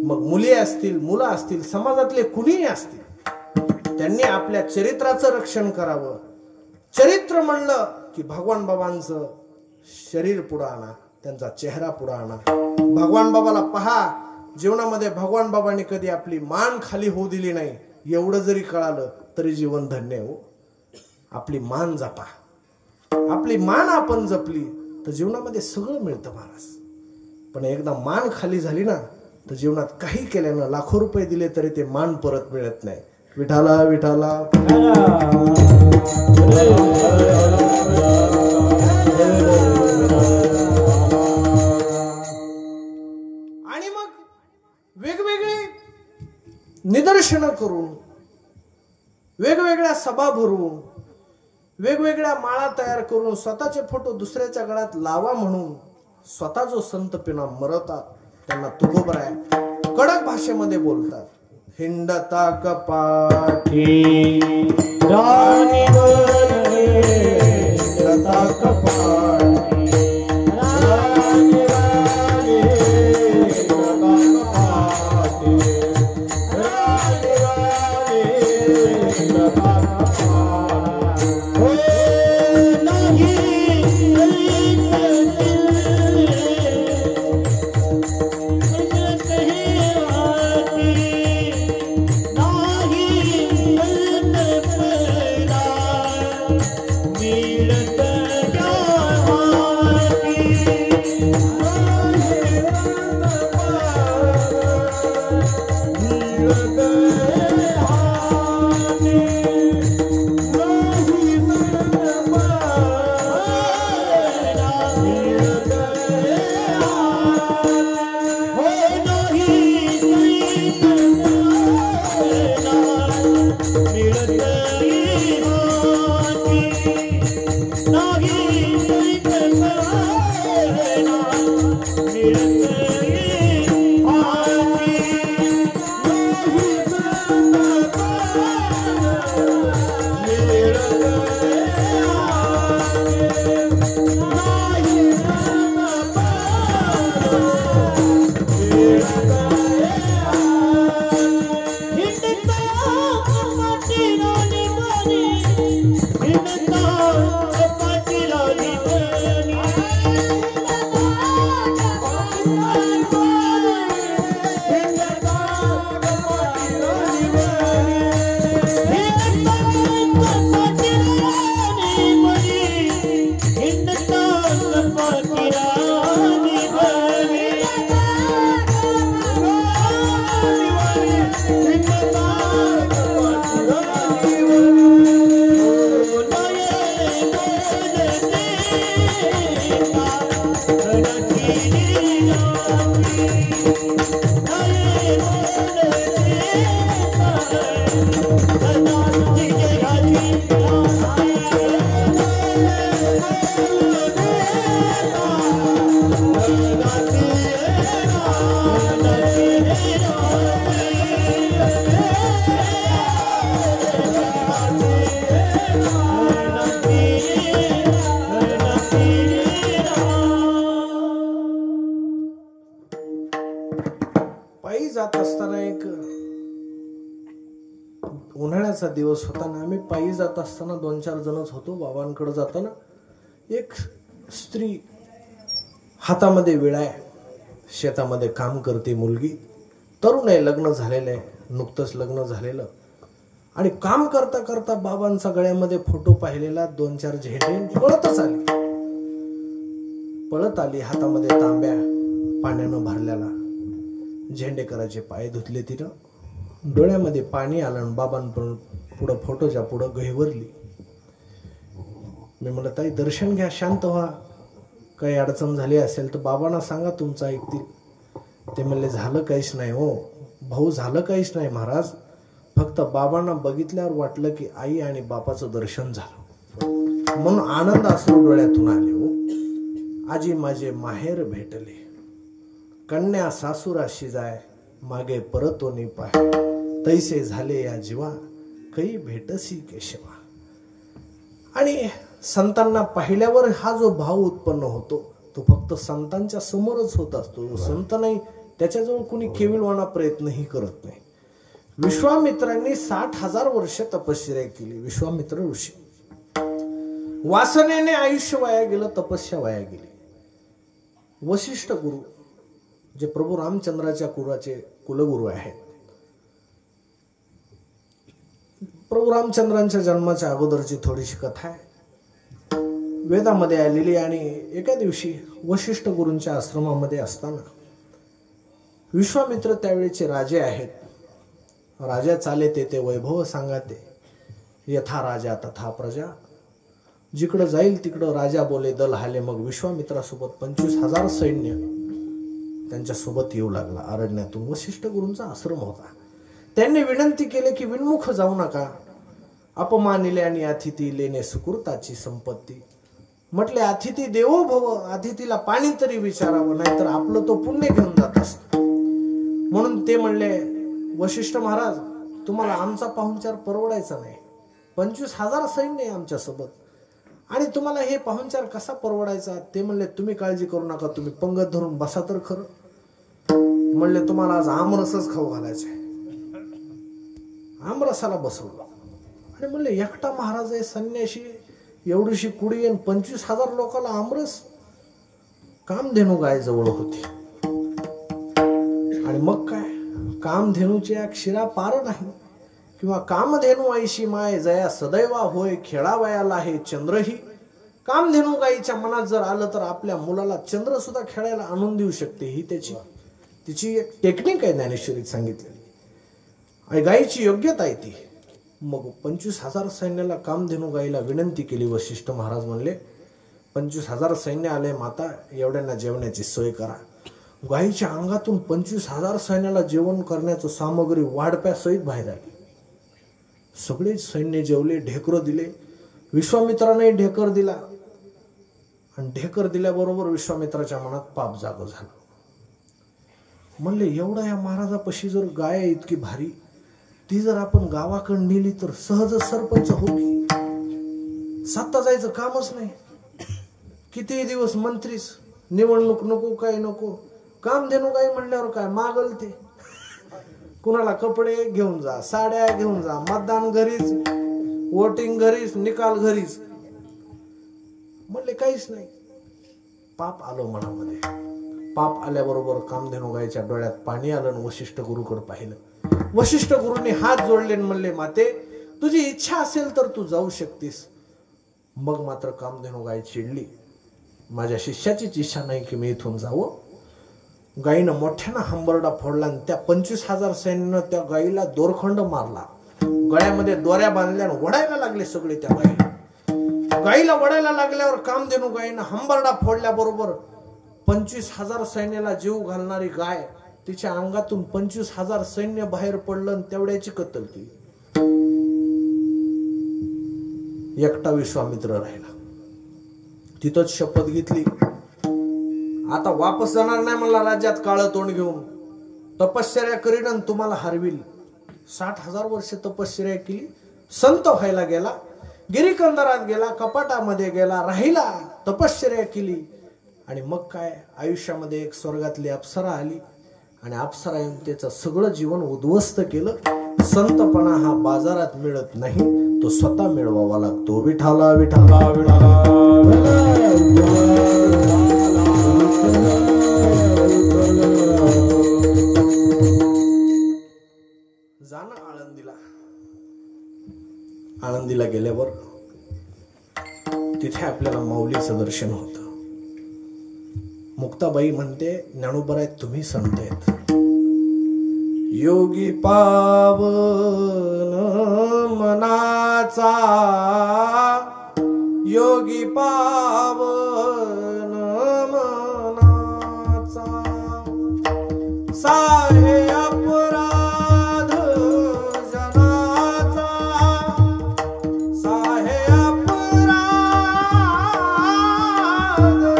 मग मुली असतील, मुलं असतील, समाजातले कुणीही असतील, त्यांनी आपल्या चरित्राचं रक्षण करावं. चरित्र म्हणलं की भगवान बाबांचं शरीर पुढं आणा, त्यांचा चेहरा पुढं आणा. भगवान बाबाला पहा. जीवनामध्ये भगवान बाबांनी कधी आपली मान खाली होऊ दिली नाही, एवढं जरी कळालं तरी जीवन धन्य हो. आपली मान जपा. आपली मान आपण जपली तर जीवनामध्ये सगळं मिळतं महाराज. पण एकदा मान खाली झाली ना तर जीवनात काही केल्यानं लाखो रुपये दिले तरी ते मान परत मिळत नाही. विठाला विठाला. आणि मग वेगवेगळे निदर्शनं करून, वेगवेगळ्या सभा भरून, वेगवेगळ्या माळा तयार करून स्वतःचे फोटो दुसऱ्याच्या गळ्यात लावा म्हणून स्वतः जो संत पिना मरवतात त्यांना तुकोबराय कडक भाषेमध्ये बोलतात. हिंडता कपाटी राणी वरे, हिंडता कपाटी राणी राणी, हिंडता कपाटी राणी राणी, हिंडता कपाटी. हो नाही पायी जात असताना एक उन्हाळ्याचा दिवस होता ना, आम्ही पायी जात असताना 2-4 जणच होतो. बाबांकडे जाताना एक स्त्री हातामध्ये विळा आहे, शेतामध्ये काम करते, मुलगी तरुण आहे, लग्न झालेलं आहे, नुकतंच लग्न झालेलं. आणि काम करता करता बाबांचा गळ्यामध्ये फोटो पाहिलेला 2-4 झेंडे पळत आली हातामध्ये तांब्या पाण्यानं भरलेला. झेंडेकराचे पाय धुतले तिनं, डोळ्यामध्ये पाणी आलं. बाबांपुढं फोटोच्या पुढं गहिवरली. मी म्हणलं, ताई दर्शन घ्या, शांत व्हा, काही अडचण झाली असेल तर बाबांना सांगा, तुमचं ऐकतील. ते म्हणले, झालं काहीच नाही हो भाऊ, झालं काहीच नाही महाराज, फक्त बाबांना बघितल्यावर वाटलं की आई आणि बापाचं दर्शन झालं म्हणून आनंद अश्रू डोळ्यातून आले हो. आजी माझे माहेर भेटले, कन्या सासुराशी जाय, मागे परतोनी पाय, तैसे झाले या जीवा, कै भेटसी केशवा. आणि संतांना पाहिल्यावर हा जो भाव उत्पन्न होतो तो फक्त संतांच्या समोरच होत असतो. संत नाही त्याच्याजवळ कुणी केविलवाणा प्रयत्नही करत नाही. विश्वामित्रांनी 60,000 वर्ष तपश्चर्या केली. विश्वामित्र ऋषी वासनेने आयुष्य वाया गेलं, तपस्या वाया गेली. वशिष्ठ गुरु जे प्रभू रामचंद्राच्या कुळाचे कुलगुरू आहेत, प्रभू रामचंद्रांच्या जन्माच्या अगोदरची थोडीशी कथा आहे, वेदामध्ये आलेली. आणि एका दिवशी वशिष्ठ गुरूंच्या आश्रमामध्ये असताना विश्वामित्र त्यावेळेचे राजे आहेत. राजा चाले ते वैभव सांगाते, यथा राजा तथा प्रजा. जिकडं जाईल तिकडं राजा बोले दल हाले. मग विश्वामित्रासोबत 25,000 सैन्य त्यांच्यासोबत येऊ लागला अरण्यातून. वशिष्ठ गुरूंचा आश्रम होता. त्यांनी विनंती केली की विनमुख जाऊ नका, अपमानिले आणि अतिथी लेणे सुकृताची संपत्ती. म्हटले, अतिथी देवो भव, अतिथीला पाणी तरी विचारावं, नाहीतर आपलं तो पुण्य घेऊन जात असत. म्हणून ते म्हणले, वशिष्ठ महाराज तुम्हाला आमचा पाहुणचार परवडायचा नाही, 25,000 सैन्य आहे आमच्यासोबत, आणि तुम्हाला हे पाहुणचार कसा परवडायचा. ते म्हणले, तुम्ही काळजी करू नका, तुम्ही पंगत धरून बसा तर खरं. म्हणले, तुम्हाला आज आमरसच खाऊ घालायचा आहे. आमरसाला बसवलं आणि म्हणले, एकटा महाराज आहे, संन्याशी, एवढीशी कुडी येऊन 25,000 लोकांना आमरस. कामधेनू गाय जवळ होती. आणि मग काय, कामधेनूच्या क्षीरा पार नाही, किंवा कामधेनू ऐशी माय जया सदैवा होय, खेळावयाला हे चंद्रही. कामधेनू गायीच्या मनात जर आलं तर आपल्या मुलाला चंद्र सुद्धा खेळायला आणून देऊ शकते. ही तिची एक टेक्निक आहे ज्ञानेश्वरीत सांगितलेली, आणि गायीची योग्यता आहे ती. मग 25,000 सैन्याला कामधेनू गायीला विनंती केली. वशिष्ठ महाराज म्हणले, 25,000 सैन्य आले, माता एवढ्यांना जेवण्याची सोय करा. गायीच्या अंगातून 25,000 सैन्याला जेवण करण्याचं सामग्री वाढप्या सहित बाहेर आली. सगळे सैन्य जेवले, ढेकर दिले. विश्वामित्राने ढेकर दिला आणि ढेकर दिल्याबरोबर विश्वामित्राच्या मनात पाप जाग झालं. म्हणले एवढा या महाराजापाशी जर गाय आहे इतकी भारी, ती जर आपण गावाकडे नेली तर सहज सरपंच हो की. सत्ता जायचं कामच नाही. किती दिवस मंत्रीच, निवडणूक नको काय नको, काम देणू काय म्हणल्यावर काय मागल ते. कुणाला कपडे घेऊन जा, साड्या घेऊन जा, मतदान घरीच, वोटिंग घरीच, निकाल घरीच. म्हणले काहीच नाही. पाप आलं मनामध्ये. पाप आल्याबरोबर कामधेनू गायच्या डोळ्यात पाणी आलं. वशिष्ठ गुरुकडे पाहिलं. वशिष्ठ गुरुंनी हात जोडले म्हणले, माते तुझी इच्छा असेल तर तू जाऊ शकतीस. मग मात्र कामधेनू गाय चिडली. माझ्या शिष्याचीच इच्छा नाही की मी इथून जावं. गायीनं मोठ्यानं हंबरडा फोडला आणि त्या 25,000 सैन्यानं त्या गायीला दोरखंड मारला. गळ्यामध्ये दोऱ्या बांधल्या आणि वडायला लागले सगळे त्या गायीला. गायीला वडायला लागल्यावर कामधेनू गायीनं हंबरडा फोडल्याबरोबर 25,000 सैन्याला जीव घालणारी गाय, तिच्या अंगातून 25,000 सैन्य बाहेर पडलं आणि तेवढ्याची कत्तल केली. एकटा विश्वामित्र राहिला. तिथंच शपथ घेतली, आता वापस जाणार नाही मला राज्यात काळं तोंड घेऊन. तपश्चर्या करीन आणि तुम्हाला हरविल. 60,000 वर्ष तपश्चर्या केली. संत व्हायला गेला. गिरीकंदरात गेला, कपाटामध्ये गेला, राहिला, तपश्चर्या केली. आणि मग काय, आयुष्यामध्ये एक स्वर्गातली अप्सरा आली आणि अप्सरा येऊन त्याचं सगळं जीवन उद्ध्वस्त केलं. संतपणा हा बाजारात मिळत नाही, तो स्वतः मिळवावा लागतो. विठाला विठाला विठाला जाणं आळंदीला. आळंदीला गेल्यावर तिथे आपल्याला माऊलीचं दर्शन होतं. मुक्ताबाई म्हणते, ज्ञानोबराय तुम्ही संत आहेत. योगी पावन मनाचा, योगी पावन मनाचा, साहे अपराध जनाचा, साहे अपराध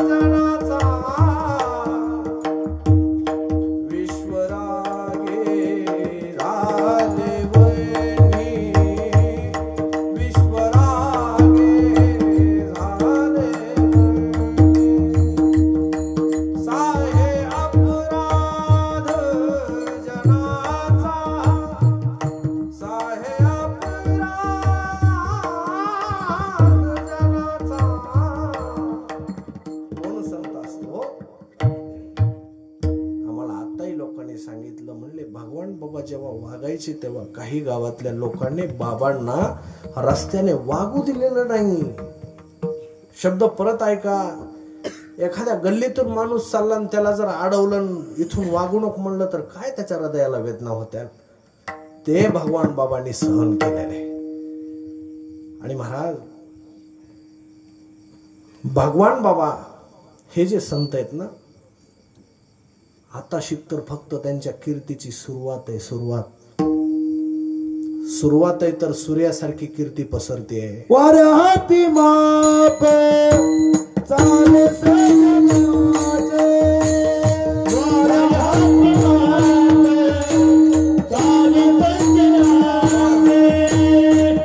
जनाचा, विश्वरागे रादेवनी, विश्वरागे रादेवनी, साहे अपराध जनाचा, साहे अपराध जनाचा. कोण संत असतो? आम्हाला आताही लोकांनी सांगितलं, म्हणले भगवान बाबा जेव्हा वागायचे तेव्हा काही गावातल्या लोकांनी बाबांना रस्त्याने वागू दिलेलं नाही. शब्द परत ऐका. एखाद्या गल्लीतून माणूस चालला आणि त्याला जर अडवलं, इथून वागू नको म्हणलं तर काय त्याच्या हृदयाला वेदना होत्या. ते भगवान बाबांनी सहन केलेले. आणि महाराज, भगवान बाबा हे जे संत आहेत ना, आता शिक तर फक्त त्यांच्या कीर्तीची सुरुवात आहे. सुरुवात आहे तर सूर्यासारखी कीर्ती पसरते आहे. वाऱ्या हाती माप चाले सजनाचे, वाऱ्या हाती माप चाले सजनाचे, वाऱ्या हाती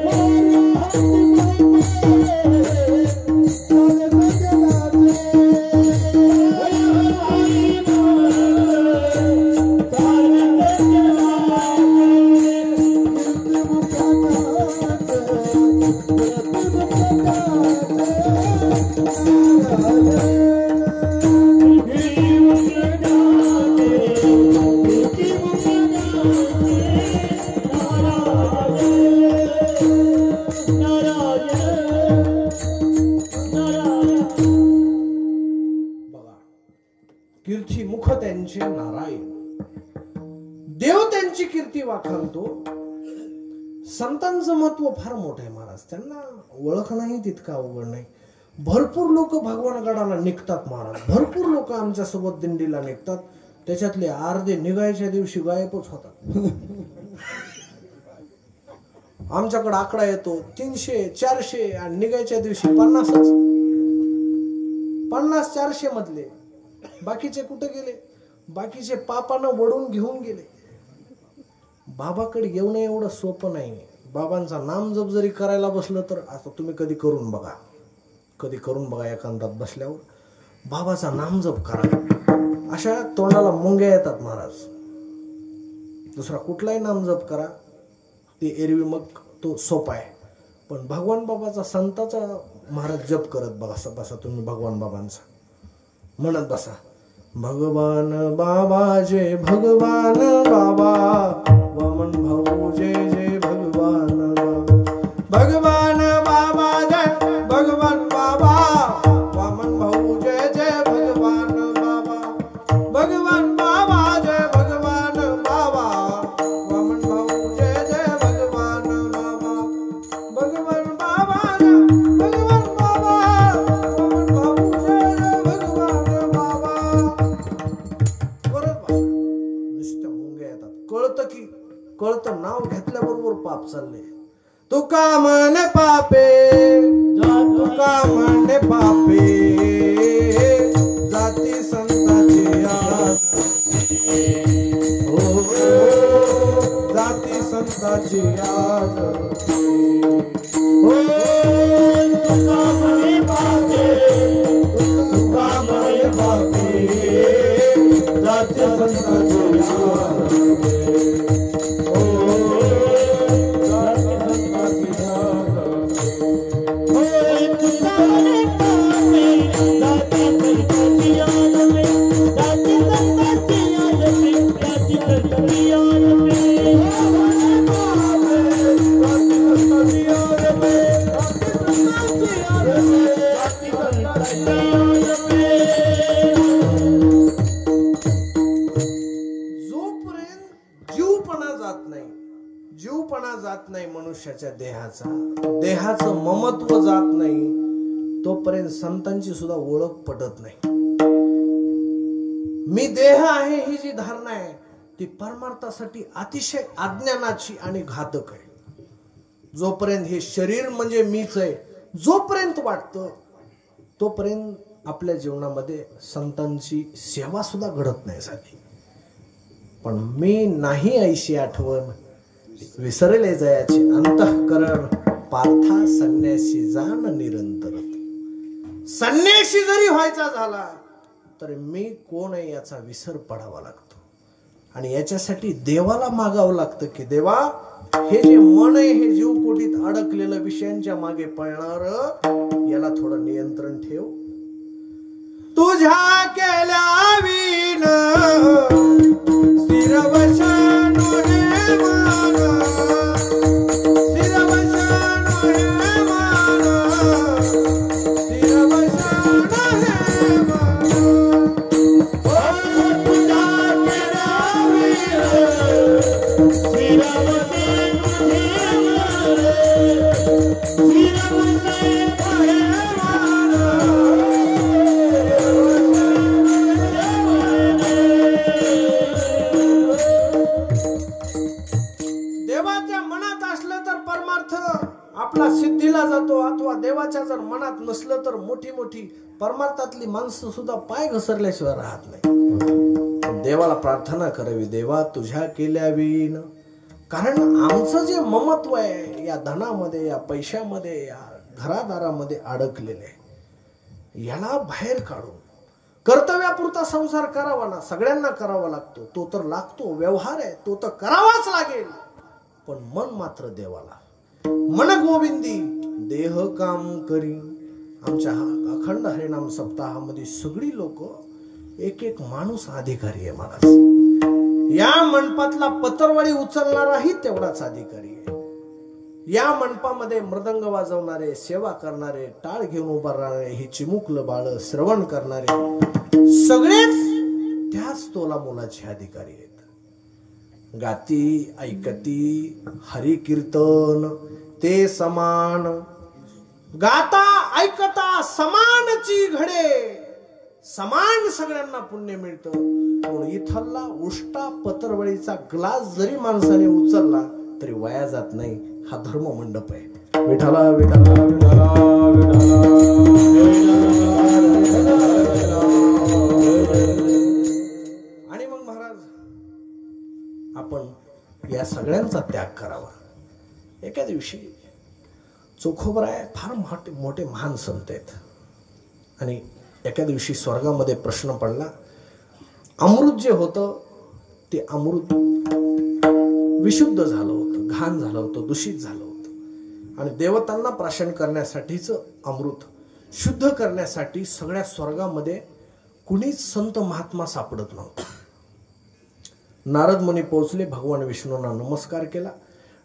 माप चाले सजनाचे, वाऱ्या हाती माप चाले बघा, कीर्ती मुख त्यांचे नारायण, देव त्यांची कीर्ती वाखाणतो. संतांचं महत्व फार मोठं आहे महाराज. त्यांना ओळखणंही तितकं अवघड नाही. भरपूर लोक भगवानगडाला निघतात महाराज. भरपूर लोक आमच्या सोबत दिंडीला निघतात. त्याच्यातले अर्धे निघायच्या दिवशी गायबच होतात. आमच्याकडे आकडा येतो 300 400 आणि निघायच्या दिवशी 50च. 50-400 मधले. बाकीचे कुठे गेले? बाकीचे पापानं वडून घेऊन गेले. बाबाकडे येऊन एवढं सोपं नाही. बाबांचा नाम जप जरी करायला बसलं तर आता तुम्ही कधी करून बघा एकांतात बसल्यावर बाबाचा नाम जप करा. अशा तोंडाला मुंग्या येतात महाराज. दुसरा कुठलाही नाम जप करा ते एरवी मग तो सोपा आहे. पण भगवान बाबाचा संताचा महाराज जप करत बसा तुम्ही. भगवान बाबांचा म्हणत बसा. भगवान बाबा जय भगवान बाबा, वामन भाऊ जय जय भगवान बाबा. भगवान बाबा जय भगवान बाबा, वामन भाऊ जय जय भगवान बाबा. भगवान बाबा जय भगवान बाबा, वामन भाऊ जय जय भगवान बाबा. भगवान बाबा जय भगवान बाबा, वामन भाऊ जय जय भगवान बाबा. परत नुसत्या मुंग्या येतात. कळतं नाव घेतल्याबरोबर पाप चालले. तुका म्हणे पापे, तुका म्हणे पापे, जाती संताची आज, हो जाती संताची आज, हो तुका म्हणे पापे, तुका म्हणे पापे, जाती संताची आज. जीवपणा जात नाही मनुष्याच्या देहाचं ममत्व जात नाही तोपर्यंत संतांची सुद्धा ओळख पटत नाही. मी देह आहे ही जी धारणा आहे ती परमार्थासाठी अतिशय अज्ञानाची आणि घातक आहे. जोपर्यंत हे शरीर म्हणजे मीच आहे जोपर्यंत वाटतं तोपर्यंत आपल्या जीवनामध्ये संतांची सेवा सुद्धा घडत नाही साधी. पण मी नाही ऐशी आठवण, विसरले जयाचे अंतःकरण, पार्था संन्यासी जाण निरंतर. संन्यासी जरी व्हायचा झाला तर मी कोण आहे याचा विसर पडावा लागतो. आणि याच्यासाठी देवाला मागावं लागतं की देवा हे जे मन आहे हे जीवकोटीत अडकलेलं विषयांच्या मागे पळणार याला थोडं नियंत्रण ठेव. तुझ्या केल्या विण स्थिर वचन हे मान, स्थिर वचन हे मान, स्थिर वचन हे मान. तुझ्या केल्या विण स्थिर वचन हे मान, स्थिर वचन हे मान. देवाच्या मनात असलं तर परमार्थ आपला सिद्धीला जातो, अथवा देवाच्या जर मनात नसलं तर मोठी मोठी परमार्थातली माणसं सुद्धा पाय घसरल्याशिवाय राहत नाही. देवाला प्रार्थना करावी, देवा तुझ्या केल्या विण. कारण आमचं जे ममत्व आहे या धनामध्ये, या पैशामध्ये, या घरादारामध्ये अडकलेले आहे, याला बाहेर काढून कर्तव्यापुरता संसार करावा ना, सगळ्यांना करावा लागतो, तो तर लागतो, व्यवहार आहे तो तर करावाच लागेल. पण मन मात्र देवाला. मन गोविंदी देह काम करी. आमच्या अखंड हरिनाम सप्ताहामध्ये सगळी लोक एक एक माणूस अधिकारी आहे महाराज. या मंडपातला पत्रवळी उचलणाराही तेवढाच अधिकारी आहे. या मंडपामध्ये मृदंग वाजवणारे, सेवा करणारे, टाळ घेऊन उभा राहणारे, ही चिमुकलं बाळ श्रवण करणारे सगळेच त्याच तोला मोलाचे अधिकारी आहेत. गाती ऐकती हरी कीर्तन ते समान, गाता ऐकता समानची घडे, समान सगळ्यांना पुण्य मिळतं. म्हणून इथला उष्टा पत्रवळीचा ग्लास जरी माणसाने उचलला तरी वाया जात नाही. हा धर्म मंडप आहे. विठाला विठाला विठाला विठाला. आपण या सगळ्यांचा त्याग करावा. एका दिवशी चोखोबराय फार मोठे महान संत आहेत आणि एका दिवशी स्वर्गामध्ये प्रश्न पडला. अमृत जे होतं ते अमृत विशुद्ध झालं होतं, घाण झालं होतं, दूषित झालं होतं आणि देवतांना प्राशन करण्यासाठीच अमृत शुद्ध करण्यासाठी सगळ्या स्वर्गामध्ये कुणीच संत महात्मा सापडत नव्हता. नारद मुनी पोहोचले, भगवान विष्णूंना नमस्कार केला.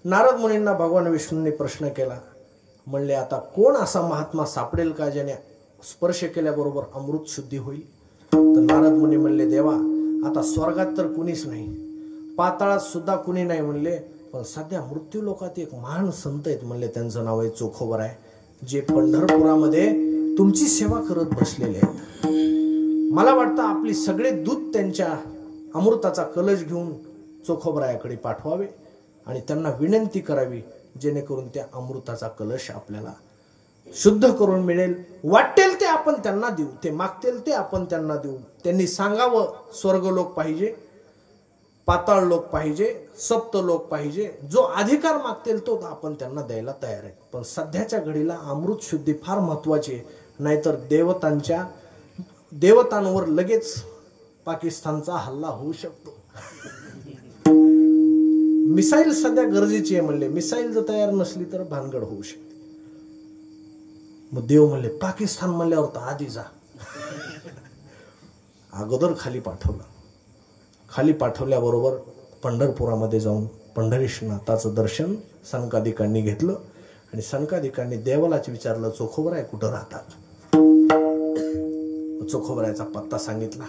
नारद मुनींना भगवान विष्णूंनी प्रश्न केला, म्हणले आता कोण असा महात्मा सापडेल का ज्याने स्पर्श केल्याबरोबर अमृत शुद्धी होईल. तर नारद मुनी म्हणले, देवा आता स्वर्गात तर कुणीच नाही, पाताळात सुद्धा कुणी नाही म्हणले, पण सध्या मृत्यू लोकात एक महान संत आहेत म्हणले, त्यांचं नाव आहे चोखोबराय, जे पंढरपुरामध्ये तुमची सेवा करत बसलेले आहेत. मला वाटतं आपली सगळे दूत त्यांच्या अमृताचा कलश घेऊन चोखोबरायाकडे पाठवावे आणि त्यांना विनंती करावी, जेणेकरून त्या अमृताचा कलश आपल्याला शुद्ध करून मिळेल. वाटेल ते आपण त्यांना देऊ, ते मागतील ते आपण त्यांना देऊ. त्यांनी सांगावं स्वर्गलोक पाहिजे, पाताळ लोक पाहिजे, सप्त लोक पाहिजे, जो अधिकार मागतील तो आपण त्यांना द्यायला तयार आहे. पण सध्याच्या घडीला अमृत शुद्धी फार महत्वाची आहे, नाहीतर देवतांवर लगेच पाकिस्तानचा हल्ला होऊ शकतो. मिसाईल सध्या गरजेची आहे म्हणले, मिसाईल जर तयार नसली तर भानगड होऊ शकते. मग देव म्हणले पाकिस्तान म्हणल्यावर तर आधी जा. अगोदर खाली पाठवलं. खाली पाठवल्याबरोबर पंढरपुरामध्ये जाऊन पंढरीनाथाचं दर्शन सनकादिकांनी घेतलं आणि सनकादिकांनी देवालाच विचारलं, चोखोबराय कुठं राहतात. चोखोबरायचा पत्ता सांगितला.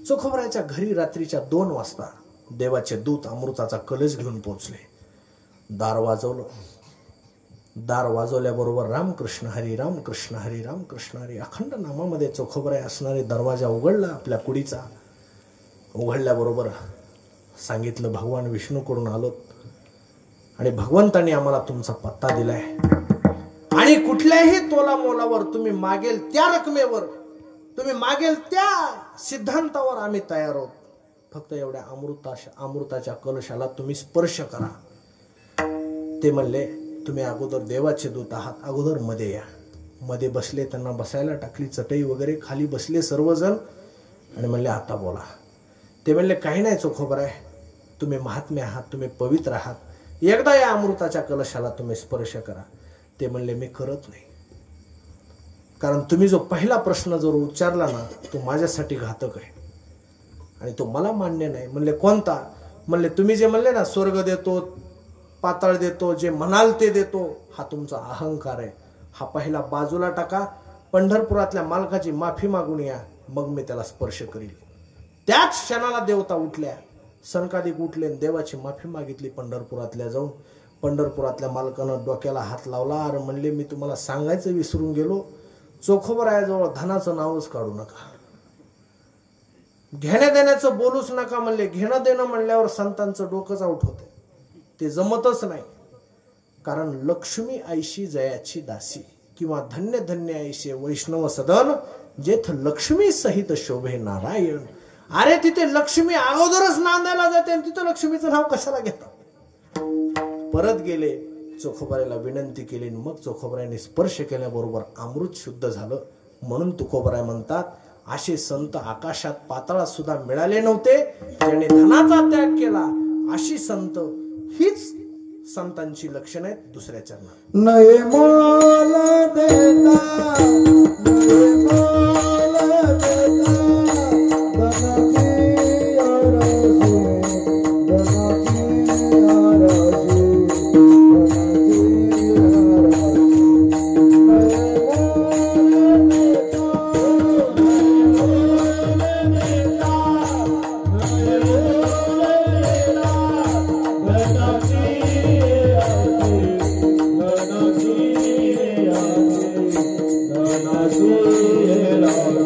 चोखोबरायच्या घरी रात्रीच्या 2 वाजता देवाचे दूत अमृताचा कलश घेऊन पोहोचले. दार वाजवलं. दार वाजवल्याबरोबर रामकृष्ण हरी रामकृष्ण हरी रामकृष्ण हरी अखंड नामामध्ये चोखोबराय असणारे दरवाजा उघडला आपल्या कुडीचा. उघडल्याबरोबर सांगितलं, भगवान विष्णूकडून आलो आणि भगवंतांनी आम्हाला तुमचा पत्ता दिलाय आणि कुठल्याही तोला मोलावर तुम्ही मागेल त्या रकमेवर, तुम्ही मागेल त्या सिद्धांतावर आम्ही तयार आहोत. फक्त एवढ्या अमृताच्या कलशाला तुम्ही स्पर्श करा. ते म्हणले, तुम्ही अगोदर देवाचे दूत आहात, अगोदर मध्ये या. मध्ये बसले, त्यांना बसायला टाकली चटई वगैरे, खाली बसले सर्वजण आणि म्हणले आता बोला. ते म्हणले, काही नाही चोखोबराय, तुम्ही महात्मे आहात, तुम्ही पवित्र आहात, एकदा या अमृताच्या कलशाला तुम्ही स्पर्श करा. ते म्हणले, मी करत नाही, कारण तुम्ही जो पहिला प्रश्न जर उच्चारला ना तो माझ्यासाठी घातक आहे आणि तो मला मान्य नाही. म्हणले कोणता. म्हणले तुम्ही जे म्हणले ना स्वर्ग देतो, पाताळ देतो, जे म्हणाल ते देतो, हा तुमचा अहंकार आहे. हा पहिला बाजूला टाका, पंढरपुरातल्या मालकाची माफी मागून या, मग मी त्याला स्पर्श करील. त्याच क्षणाला देवता उठल्या, सनकादिक उठले, देवाची माफी मागितली. पंढरपुरातल्या जाऊन पंढरपुरातल्या मालकानं डोक्याला हात लावला. अरे म्हणले, मी तुम्हाला सांगायचं विसरून गेलो, चोखोबरायाजवळ धनाचं नावच काढू नका, घेण्या देण्याचं बोलूच नका. म्हणले घेणं देणं म्हणल्यावर संतांचं डोकंच आउट होते, ते जमतच नाही. कारण लक्ष्मी ऐशी जयाची दासी किंवा धन्य धन्य ऐशे वैष्णव सदन, जेथ लक्ष्मी सहित शोभे नारायण. अरे तिथे लक्ष्मी अगोदरच नांदायला जाते आणि तिथं लक्ष्मीचं नाव कशाला घेतात. परत गेले, चोखोबरायाला विनंती केली, मग चोखोबरायाने स्पर्श केल्याबरोबर अमृत शुद्ध झालं. म्हणून तुकोबराय म्हणतात, असे संत आकाशात पाताळात सुद्धा मिळाले नव्हते, ज्याने धनाचा त्याग केला. अशी संत हीच संतांची लक्षण आहेत. दुसऱ्या चरणात नये मोल देता, नये मोल देता, धनाची आराशी, धनाची आराशी, धनाची आराशी,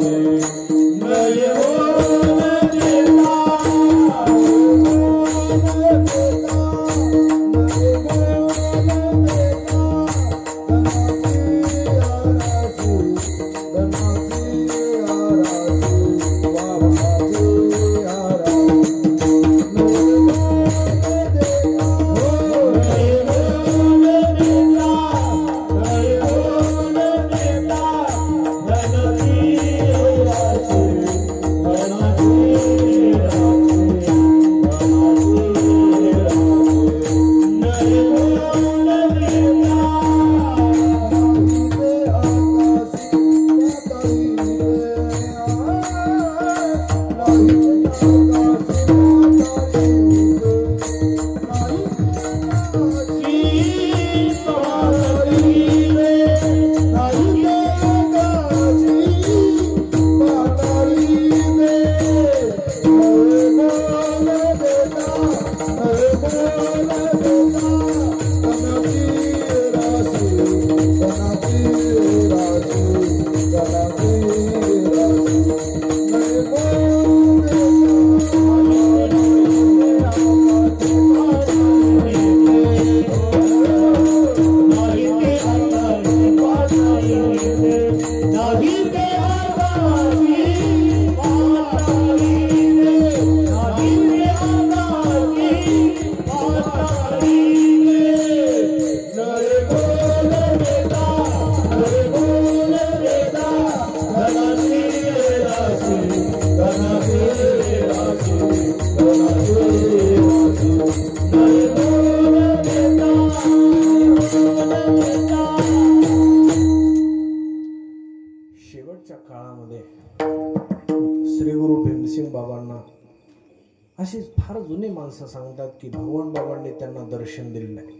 अशीच फार जुनी माणसं सांगतात की भगवान बाबांनी त्यांना दर्शन दिलं नाही.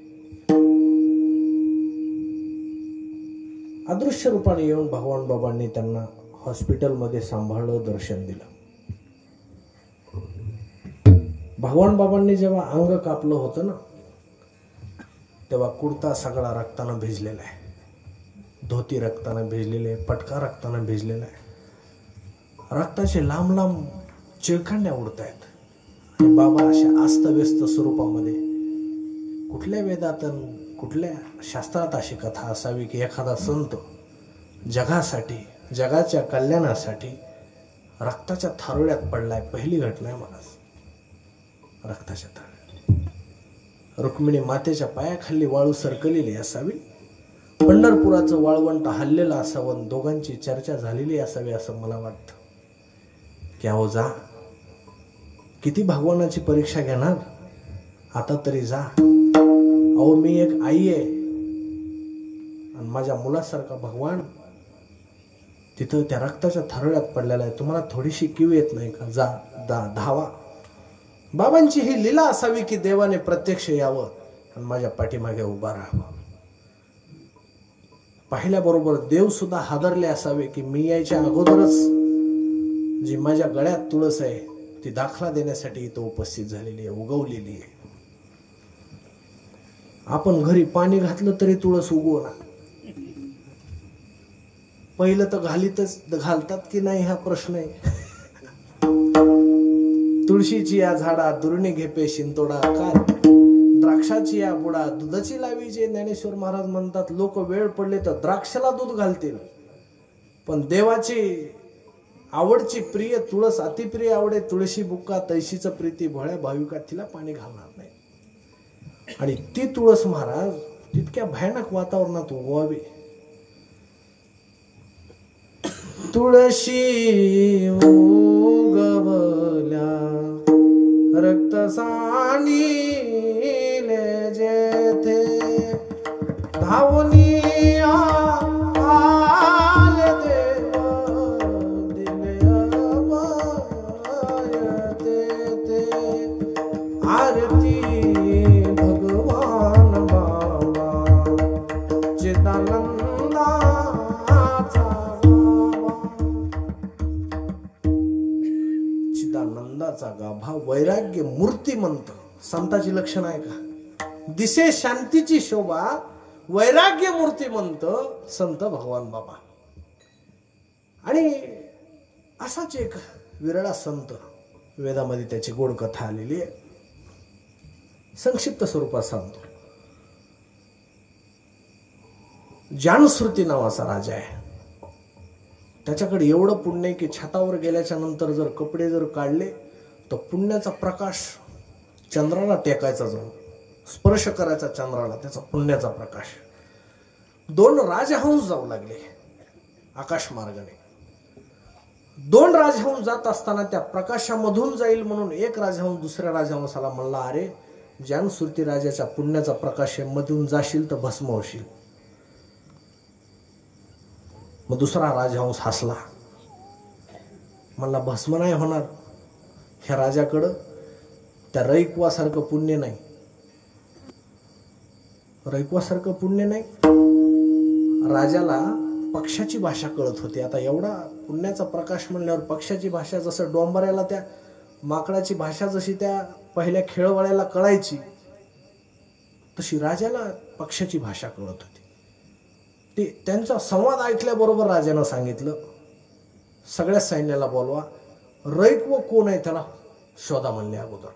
अदृश्य रूपाने येऊन भगवान बाबांनी त्यांना हॉस्पिटलमध्ये सांभाळलं, दर्शन दिलं. भगवान बाबांनी जेव्हा अंग कापलं होतं ना, तेव्हा कुर्ता सगळा रक्तानं भिजलेला आहे, धोती रक्तानं भिजलेले आहे, पटका रक्तानं भिजलेला आहे. रक्ताचे लांब लांब चिळखंड्या उडत आहेत. आणि बाबा अशा अस्तव्यस्त स्वरूपामध्ये, कुठल्या वेदात कुठल्या शास्त्रात अशी कथा असावी की एखादा संत जगासाठी, जगाच्या कल्याणासाठी रक्ताच्या थारोळ्यात पडलाय. पहिली घटना आहे मला, रक्ताच्या थारोळ्यात. रुक्मिणी मातेच्या पायाखाली वाळू सरकलेली असावी, पंढरपुराचं वाळवंट हल्लेलं असावं, दोघांची चर्चा झालेली असावी असं मला वाटतं. की अहो जा, किती भगवानाची परीक्षा घेणार, आता तरी जा. अहो मी एक आई आहे आणि माझ्या मुलासारखा भगवान तिथं त्या रक्ताच्या थारोळ्यात पडलेला आहे, तुम्हाला थोडीशी कीव येत नाही का? जा धावा. बाबांची ही लीला असावी की देवाने प्रत्यक्ष यावं आणि माझ्या पाठीमागे उभा राहावं. पाहिल्याबरोबर देव सुद्धा हादरले असावे की मी यायच्या अगोदरच जी माझ्या गळ्यात तुळस आहे ती दाखला देण्यासाठी इथं उपस्थित झालेली आहे, उगवलेली आहे. आपण घरी पाणी घातलं तरी तुळस उगवणार. पहिलं तर घालतात की नाही हा प्रश्न आहे. तुळशीची या झाडा दुर्णी घेपे शिंतोडा काल, द्राक्षाची या बुडा दुधाची लावी. जे ज्ञानेश्वर महाराज म्हणतात, लोक वेळ पडले तर द्राक्षाला दूध घालतील, पण देवाची आवडची प्रिय तुळस अतिप्रिय आवडे तुळशी बुक्का तैशीच प्रीती भोळ्या भाविका तिला पाणी घालणार नाही. आणि ती तुळस महाराज तितक्या भयानक वातावरणात उगवावी. तुळशी उगवल्या रक्त सांडिले जेथे, धावनी आले देव दिले अभय तेथे. आरती भगवान बाबा चिदानंदाचा गाभा. चिदानंदाचा गाभा वैराग्य मूर्तिमंत संताची लक्षण आहे का? दिसे शांतीची शोभा, वैराग्य मूर्तिमंत संत भगवान बाबा. आणि असाच एक विरळा संत, वेदामध्ये त्याची गोड कथा आलेली आहे, संक्षिप्त स्वरूपात सांगतो. जानश्रुती नावाचा राजा आहे. त्याच्याकडे एवढं पुण्य आहे की छतावर गेल्याच्या नंतर जर कपडे जर काढले तर पुण्याचा प्रकाश चंद्राला टेकायचा, जाऊन स्पर्श करायचा चंद्राला, त्याचा पुण्याचा प्रकाश. 2 राजहंस जाऊ लागले आकाश मार्गाने. 2 राजहंस जात असताना त्या प्रकाशामधून जाईल म्हणून एक राजहंस दुसऱ्या राजहंसाला म्हणला, अरे जानश्रुती राजाच्या पुण्याचा प्रकाश मधून जाशील तर भस्म होशील. मग दुसरा राजहंस हसला, म्हणला भस्म नाही होणार, ह्या राजाकडं त्या रैकवासारखं पुण्य नाही, रैकवासारखं पुण्य नाही. राजाला पक्षाची भाषा कळत होती. आता एवढा पुण्याचा प्रकाश म्हणल्यावर पक्षाची भाषा, जसं डोंबऱ्याला त्या माकडाची भाषा जशी त्या पहिल्या खेळवाड्याला कळायची, तशी राजाला पक्षाची भाषा कळत होती. ते त्यांचा संवाद ऐकल्याबरोबर राजानं सांगितलं, सगळ्या सैन्याला बोलवा, रैकव कोण आहे त्याला शोधा म्हणले अगोदर.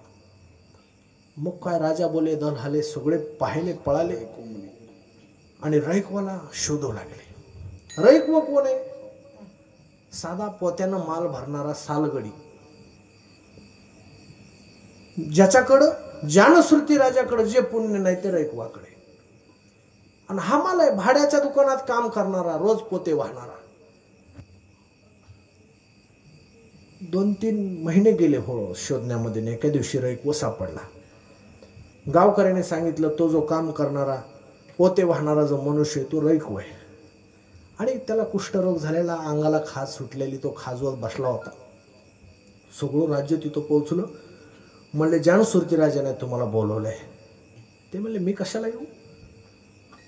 मग काय राजा बोले, दल हाले, सगळे पाहिले पळाले आणि रैकवाला शोधू लागले. रैकव कोण आहे? साधा पोत्यानं माल भरणारा सालगडी, ज्याच्याकडं जानश्रुती राजाकडे जे पुण्य नाही ते रैकवाकडे. आणि हा माल आहे भाड्याच्या दुकानात काम करणारा, रोज पोते वाहणारा. 2-3 महिने गेले हो शोधण्यामध्ये. एका दिवशी रैकव सापडला. गावकऱ्याने सांगितलं, तो जो काम करणारा पोते वाहणारा जो मनुष्य तो रैकव आहे. आणि त्याला कुष्ठरोग झालेला, अंगाला खाज सुटलेली, तो खाजवत बसला होता. सगळं राज्य तिथं पोहोचलं. म्हणले जानसुरती राजाने तुम्हाला बोलवलंय. ते म्हणले मी कशाला येऊ,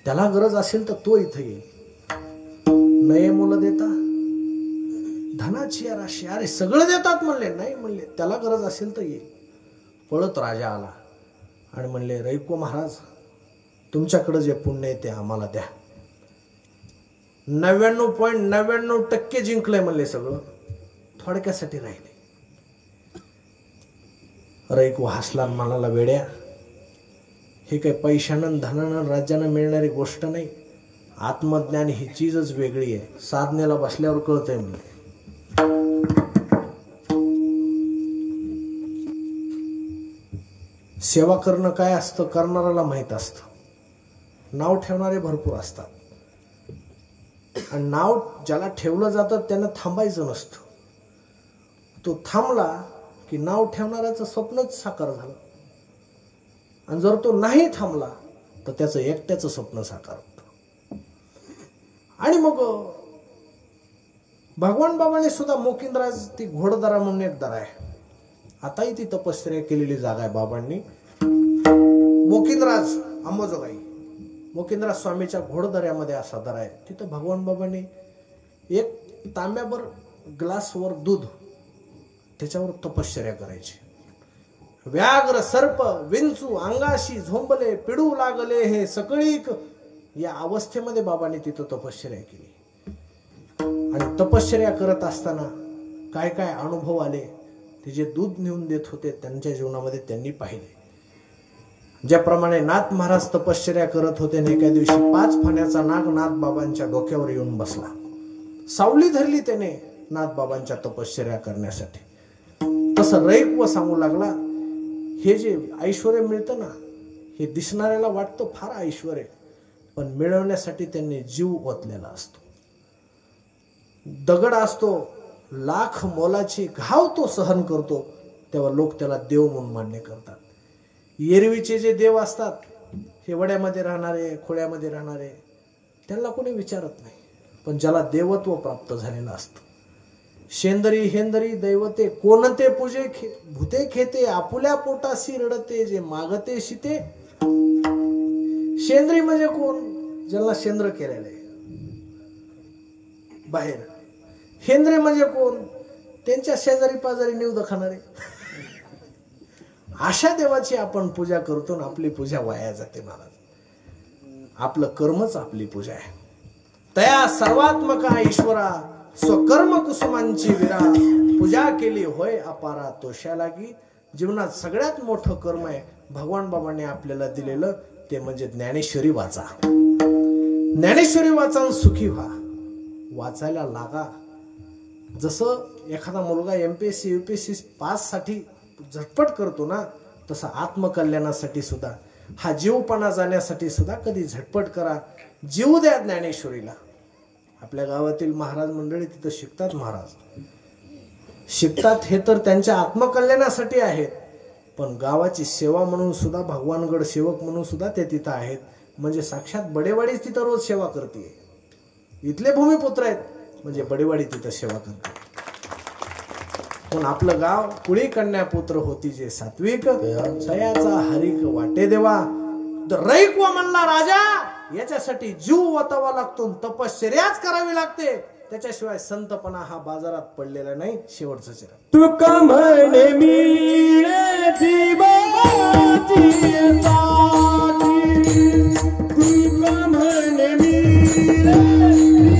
त्याला गरज असेल तर तो इथं येईल. नये मुलं देता, धनाची राशी, अरे सगळं देतात म्हणले. नाही म्हणले त्याला गरज असेल तर येईल. पळत राजा आला आणि म्हणले रईको महाराज तुमच्याकडे जे पुण्य आहे ते आम्हाला द्या. 99.99% जिंकलंय म्हणले, सगळं थोडक्यासाठी राहिले. रईको हसला म्हणाला वेड्या, हे काही पैशानं धनानं राज्यानं मिळणारी गोष्ट नाही. आत्मज्ञान ही चीजच वेगळी आहे, साधनेला बसल्यावर कळतंय म्हणले. सेवा करणं काय असतं करणाऱ्याला माहित असतं. नाव ठेवणारे भरपूर असतात आणि नाव ज्याला ठेवलं जातं त्यांना थांबायचं नसतं. तो थांबला की नाव ठेवणाऱ्याचं स्वप्नच साकार झालं, आणि जर तो नाही थांबला तर त्याचं एकट्याचं स्वप्न साकार होतं. आणि मग भगवान बाबाने सुद्धा मोकिंदराज ती घोडदरा म्हणून एक दरा आहे, आताही ती तपश्चर्या केलेली जागा आहे बाबांनी. मोकिंदराज अंबाजोगाई, मोकिंदराज स्वामीच्या घोडदऱ्यामध्ये असा दरा आहे. तिथं भगवान बाबांनी एक तांब्याभर ग्लासवर दूध, त्याच्यावर तपश्चर्या करायची. व्याघ्र सर्प विंचू अंगाशी झोंबले पिडू लागले हे सकळीक, या अवस्थेमध्ये बाबांनी तिथं तपश्चर्या केली. आणि तपश्चर्या करत असताना काय काय अनुभव आले ते जे दूध नेऊन देत होते त्यांच्या जीवनामध्ये त्यांनी पाहिले. ज्याप्रमाणे नाथ महाराज तपश्चर्या करत होते आणि एका दिवशी 5 फण्याचा नाग नाथ बाबांच्या डोक्यावर येऊन बसला. सावली धरली त्याने नाथ बाबांच्या तपश्चर्या करण्यासाठी. तसं रईक व सांगू लागला, हे जे ऐश्वर मिळतं ना, हे दिसणाऱ्याला वाटतं फार ऐश्वर, पण मिळवण्यासाठी त्यांनी जीव ओतलेला असतो. दगड असतो लाख मोलाची, घाव तो सहन करतो, तेव्हा लोक त्याला देव म्हणून मान्य करतात. एरवीचे जे देव असतात हे वड्यामध्ये राहणारे खोड्यामध्ये राहणारे त्यांना कोणी विचारत नाही, पण ज्याला देवत्व प्राप्त झालेलं असतं. शेंदरी हेंदरी दैवते कोणते पूजे भूते खेते, आपुल्या पोटासी रडते जे मागते शिते. शेंद्री म्हणजे कोण, ज्याला शेंद्र केलेलं आहे बाहेर. हेंद्रे म्हणजे कोण, त्यांच्या शेजारी पाजारी निवद खाणारे. अशा देवाची आपण पूजा करतो ना, आपली पूजा वाया जाते महाराज. आपलं कर्मच आपली पूजा आहे. तया सर्वात्मका ईश्वरा स्वकर्म कुसुमांची विरा, पूजा केली होय अपारा तोषा लागी. जीवनात सगळ्यात मोठं कर्म आहे भगवान बाबांनी आपल्याला दिलेलं, ते म्हणजे ज्ञानेश्वरी वाचा. ज्ञानेश्वरी वाचा सुखी व्हा. वाचायला लागा. जसं एखादा मुलगा MPSC UPSC पास साठी झटपट करतो ना, तसं आत्मकल्याणासाठी सुद्धा, हा जीवपणा जाण्यासाठी सुद्धा कधी झटपट करा. जीव द्या ज्ञानेश्वरीला. आपल्या गावातील महाराज मंडळी तिथं शिकतात. महाराज शिकतात हे तर त्यांच्या आत्मकल्याणासाठी आहेत, पण गावाची सेवा म्हणून सुद्धा, भगवानगड सेवक म्हणून सुद्धा ते तिथं आहेत. म्हणजे साक्षात बडेवाडीच तिथं रोज सेवा करते. इथले भूमिपुत्र आहेत म्हणजे बडेवाडी तिथं सेवा करते. पण आपलं गाव कुळी कन्या पुत्र होती जे सात्विक, सयाचा हरिक वाटे देवा. रईक व म्हणला राजा, याच्यासाठी जीव वतावा लागतो, तपश्चर्याच करावी लागते, त्याच्याशिवाय संतपणा हा बाजारात पडलेला नाही. शेवटचं चरण. तुका म्हणे मिळे जीवाची साथी, तुका म्हणे मिळे जीवाची